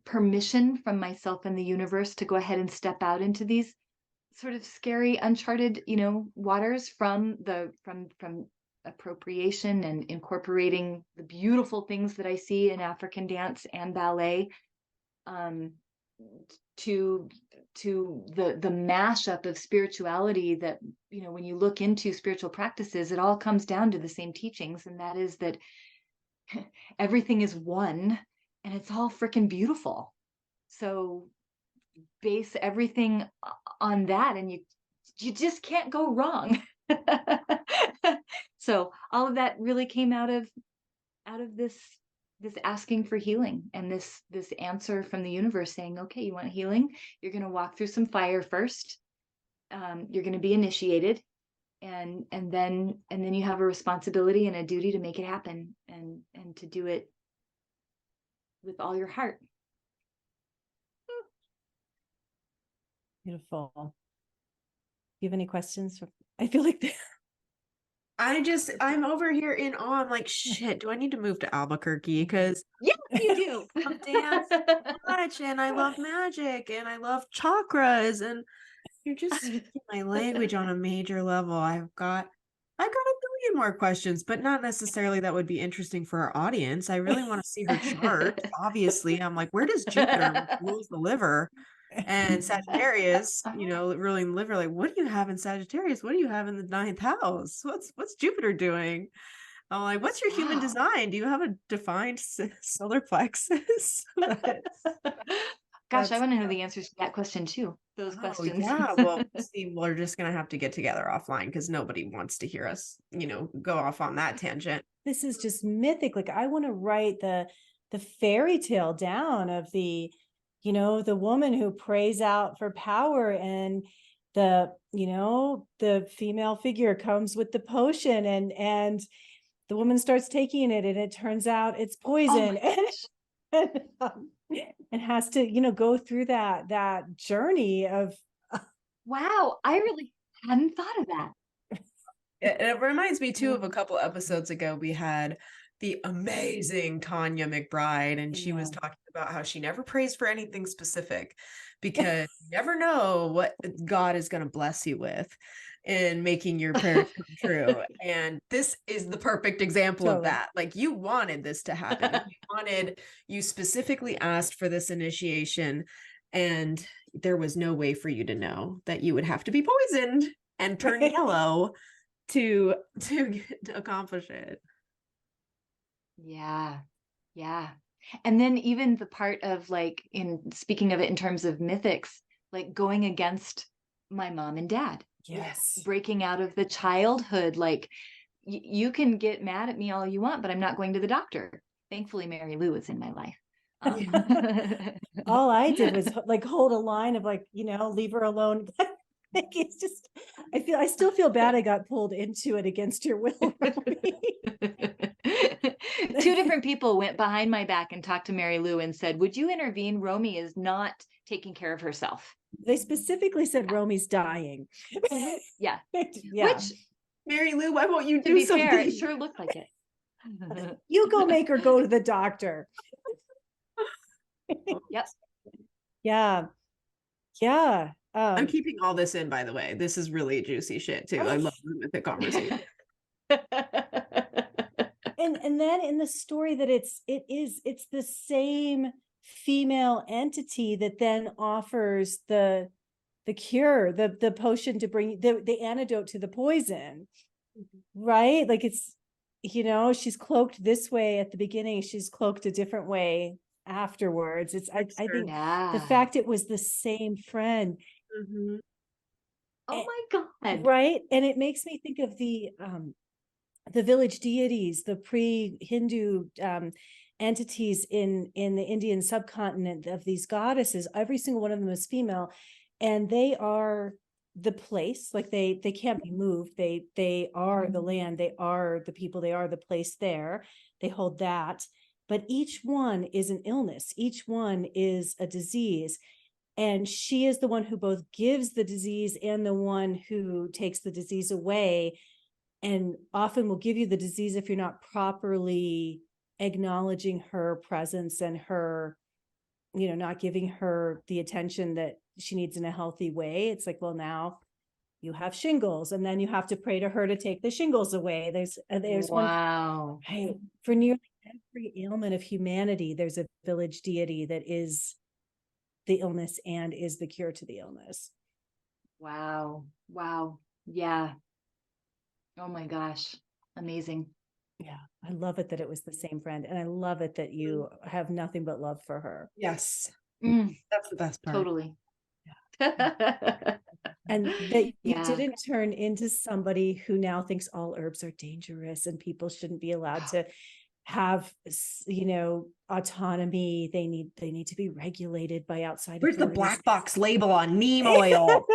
permission from myself and the universe to go ahead and step out into these sort of scary, uncharted, waters from appropriation and incorporating the beautiful things that I see in African dance and ballet, to the mashup of spirituality that, when you look into spiritual practices, it all comes down to the same teachings, and that is that everything is one and it's all freaking beautiful. So base everything on that and you just can't go wrong. So all of that really came out of this asking for healing, and this answer from the universe saying, okay, you want healing, you're going to walk through some fire first, you're going to be initiated, and then you have a responsibility and a duty to make it happen, and to do it with all your heart. Beautiful. Do you have any questions? I feel like I'm over here in awe. I'm like, shit, do I need to move to Albuquerque? Because Yeah, you do. I love dance so much, and I love magic, and I love chakras, and you're just speaking my language on a major level. I've got a billion more questions, but not necessarily that would be interesting for our audience. I really want to see her chart. Obviously, I'm like, where does Jupiter rules the liver? And Sagittarius, ruling the liver, like, what do you have in Sagittarius? What do you have in the 9th house? What's Jupiter doing? I'm like, what's your human design? Do you have a defined solar plexus? Gosh, I want to know the answers to that question too. Those questions. Yeah, well, see, we're just gonna have to get together offline because nobody wants to hear us, go off on that tangent. This is just mythic. Like, I want to write the fairy tale down of the woman who prays out for power, and the female figure comes with the potion, and the woman starts taking it, and it turns out it's poison. And has to go through that journey of wow, I really hadn't thought of that. It reminds me too of a couple episodes ago. We had the amazing Tanya McBride, and she was talking about how she never prays for anything specific because you never know what God is going to bless you with in making your prayers come true. And this is the perfect example of that. Like, you wanted this to happen. You specifically asked for this initiation, and there was no way for you to know that you would have to be poisoned and turn yellow to accomplish it. Yeah. And then even the part of, like, in speaking of it in terms of mythics, like going against my mom and dad. Yes. Breaking out of the childhood, like, you can get mad at me all you want, but I'm not going to the doctor. Thankfully, Mary Lou was in my life. All I did was like hold a line of leave her alone. It's just, I still feel bad I got pulled into it against your will. Two different people went behind my back and talked to Mary Lou and said, would you intervene? Romy is not taking care of herself. They specifically said Romy's dying. Yeah. Which, Mary Lou, why won't you do do something? fair, it sure looked like it. You go make her go to the doctor. Yep. Yeah. I'm keeping all this in, by the way. This is really juicy shit too. I love the mythic conversation. And then in the story that it's the same female entity that then offers the cure, the potion to bring the antidote to the poison, right? Like, it's, she's cloaked this way at the beginning, she's cloaked a different way afterwards. It's I think the fact it was the same friend. Mm-hmm. Oh my God. Right. And it makes me think of the village deities, the pre-Hindu entities in the Indian subcontinent of these goddesses. Every single one of them is female, and they are the place, like they can't be moved. They are the land, they are the people, they are the place there. They hold that. But each one is an illness. Each one is a disease. And she is the one who both gives the disease and the one who takes the disease away, and often will give you the disease if you're not properly acknowledging her presence and her, not giving her the attention that she needs in a healthy way. It's like, well, now you have shingles, and then you have to pray to her to take the shingles away. There's Wow. one, right? For nearly every ailment of humanity, there's a village deity that is the illness and is the cure to the illness. Wow. Wow. Yeah. Oh my gosh. Amazing. Yeah, I love it that it was the same friend, and I love it that you have nothing but love for her. Yes. Mm, That's the best part. totally. And that you Yeah. didn't turn into somebody who now thinks all herbs are dangerous and people shouldn't be allowed to have, autonomy. They need to be regulated by outside Where's the authorities. black box label on neem oil?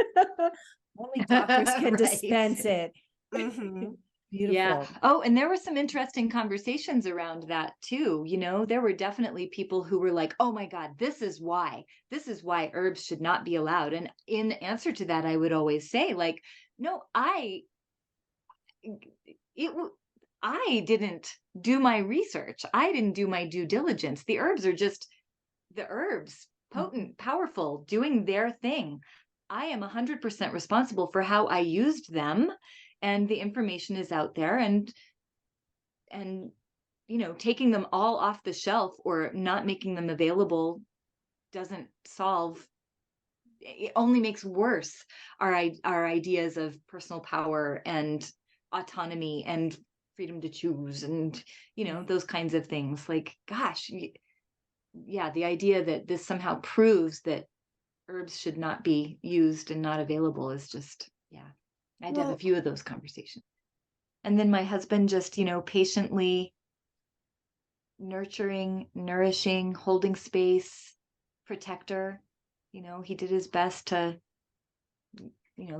Only doctors can Right. dispense it. Mhm. Beautiful. Yeah. Oh, and there were some interesting conversations around that too. There were definitely people who were like, "Oh my God, this is why herbs should not be allowed." And in answer to that, I would always say, like, no, I didn't do my research. I didn't do my due diligence. The herbs are just the herbs, potent, powerful, doing their thing. I am 100% responsible for how I used them, and the information is out there, and taking them all off the shelf or not making them available doesn't solve. It only makes worse our ideas of personal power and autonomy and freedom to choose, and those kinds of things. Like, gosh, yeah, the idea that this somehow proves that herbs should not be used and not available is just, yeah. I had to have a few of those conversations. And then my husband just, patiently nurturing, nourishing, holding space, protector. He did his best to,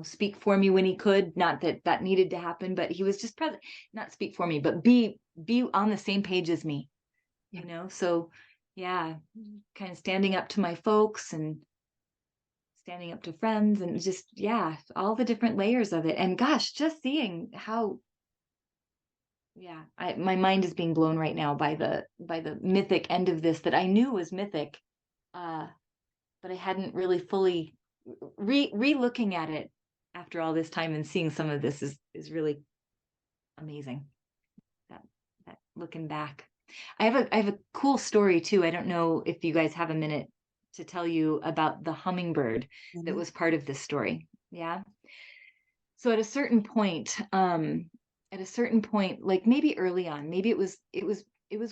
speak for me when he could. Not that that needed to happen, but he was just present. Not speak for me, but be on the same page as me. So yeah, kind of standing up to my folks and standing up to friends, and just, yeah, all the different layers of it. And gosh, just seeing how, yeah, my mind is being blown right now by the mythic end of this that I knew was mythic, but I hadn't really fully re-looking at it after all this time, and seeing some of this is really amazing. That looking back, I have a cool story too. I don't know if you guys have a minute to tell you about the hummingbird that was part of this story. Yeah. So at a certain point, like maybe early on, maybe it was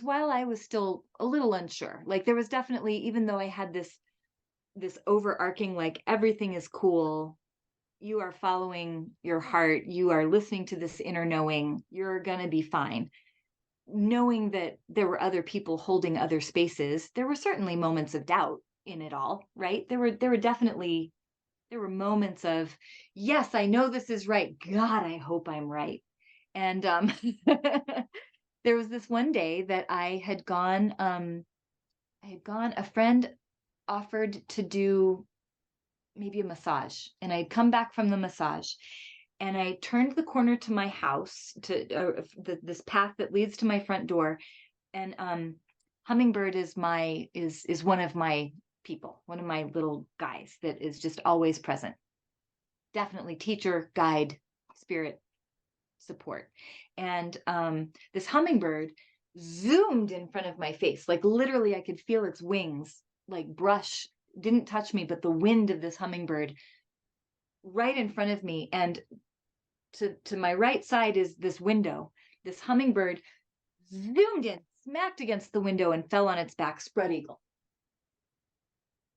while I was still a little unsure. Like, there was definitely, even though I had this overarching, like, everything is cool, you are following your heart, you are listening to this inner knowing, you're gonna be fine. Knowing that there were other people holding other spaces, there were certainly moments of doubt in it all, right? There were moments of, yes, I know this is right. God, I hope I'm right. And there was this one day that I had gone, a friend offered to do maybe a massage, and I'd come back from the massage, and I turned the corner to my house, to this path that leads to my front door. And Hummingbird is one of my people, one of my little guys that is just always present. Definitely teacher, guide, spirit, support. And this hummingbird zoomed in front of my face. Like, literally, I could feel its wings, like, brush, didn't touch me, but the wind of this hummingbird right in front of me. And to my right side is this window. This hummingbird zoomed in, smacked against the window, and fell on its back, spread eagle.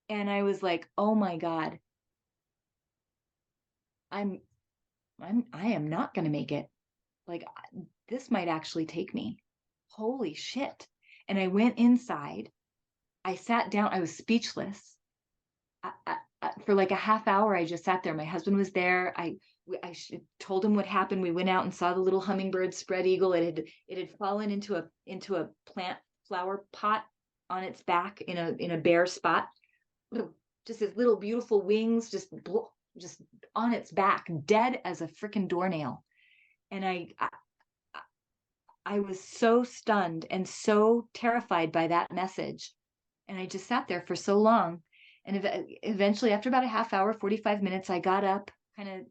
And I was like, oh my God, I am not going to make it. Like, this might actually take me. Holy shit. And I went inside. I sat down. I was speechless. for like a half hour, I just sat there. My husband was there. I told him what happened. We went out and saw the little hummingbird spread eagle. It had fallen into a plant flower pot on its back in a bare spot. Just his little beautiful wings, just on its back, dead as a freaking doornail. And I was so stunned and so terrified by that message. And I just sat there for so long. And eventually, after about a half hour, 45 minutes, I got up. Kind of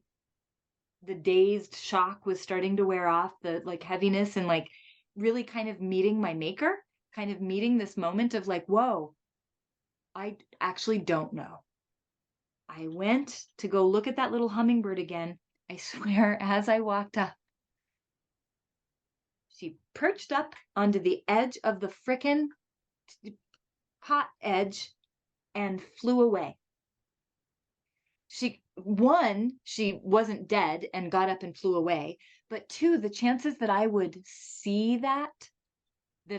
the dazed shock was starting to wear off, the like heaviness, and like really kind of meeting my maker, kind of meeting this moment of like, whoa, I actually don't know. I went to go look at that little hummingbird again. I swear, as I walked up, she perched up onto the edge of the frickin' pot edge and flew away. She wasn't dead and got up and flew away. But two, the chances that I would see that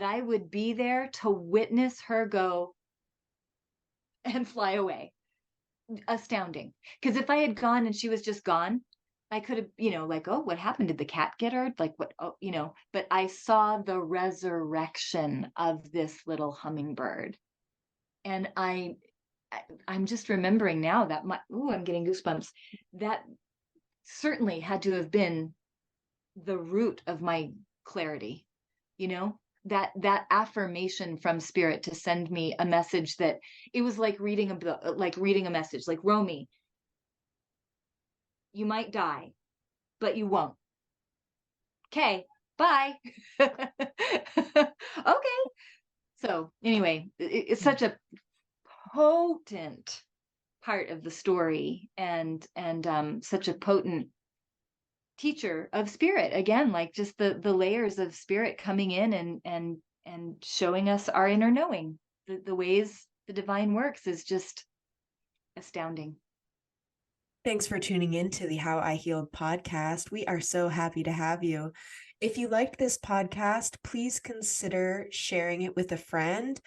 I would be there to witness her go and fly away, astounding. Because if I had gone and she was just gone, I could have, like, oh, what happened? Did the cat get her? Like, what? Oh, but I saw the resurrection of this little hummingbird. And I'm just remembering now that I'm getting goosebumps. That certainly had to have been the root of my clarity, that affirmation from spirit to send me a message that it was like reading a message, like, Romy, you might die, but you won't. Okay, bye. Okay. So anyway, it's such a potent part of the story, and such a potent teacher of spirit, again, like just the layers of spirit coming in and showing us our inner knowing, the ways the divine works is just astounding. Thanks for tuning in to the How I Healed podcast. We are so happy to have you. If you liked this podcast, please consider sharing it with a friend.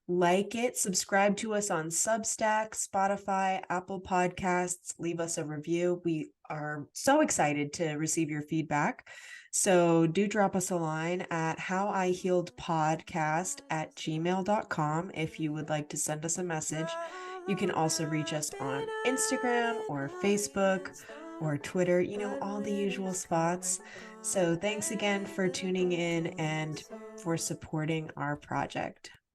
Like it, subscribe to us on Substack, Spotify, Apple Podcasts, leave us a review. We are so excited to receive your feedback. So do drop us a line at howihealedpodcast@gmail.com if you would like to send us a message. You can also reach us on Instagram or Facebook or Twitter, all the usual spots. So thanks again for tuning in and for supporting our project.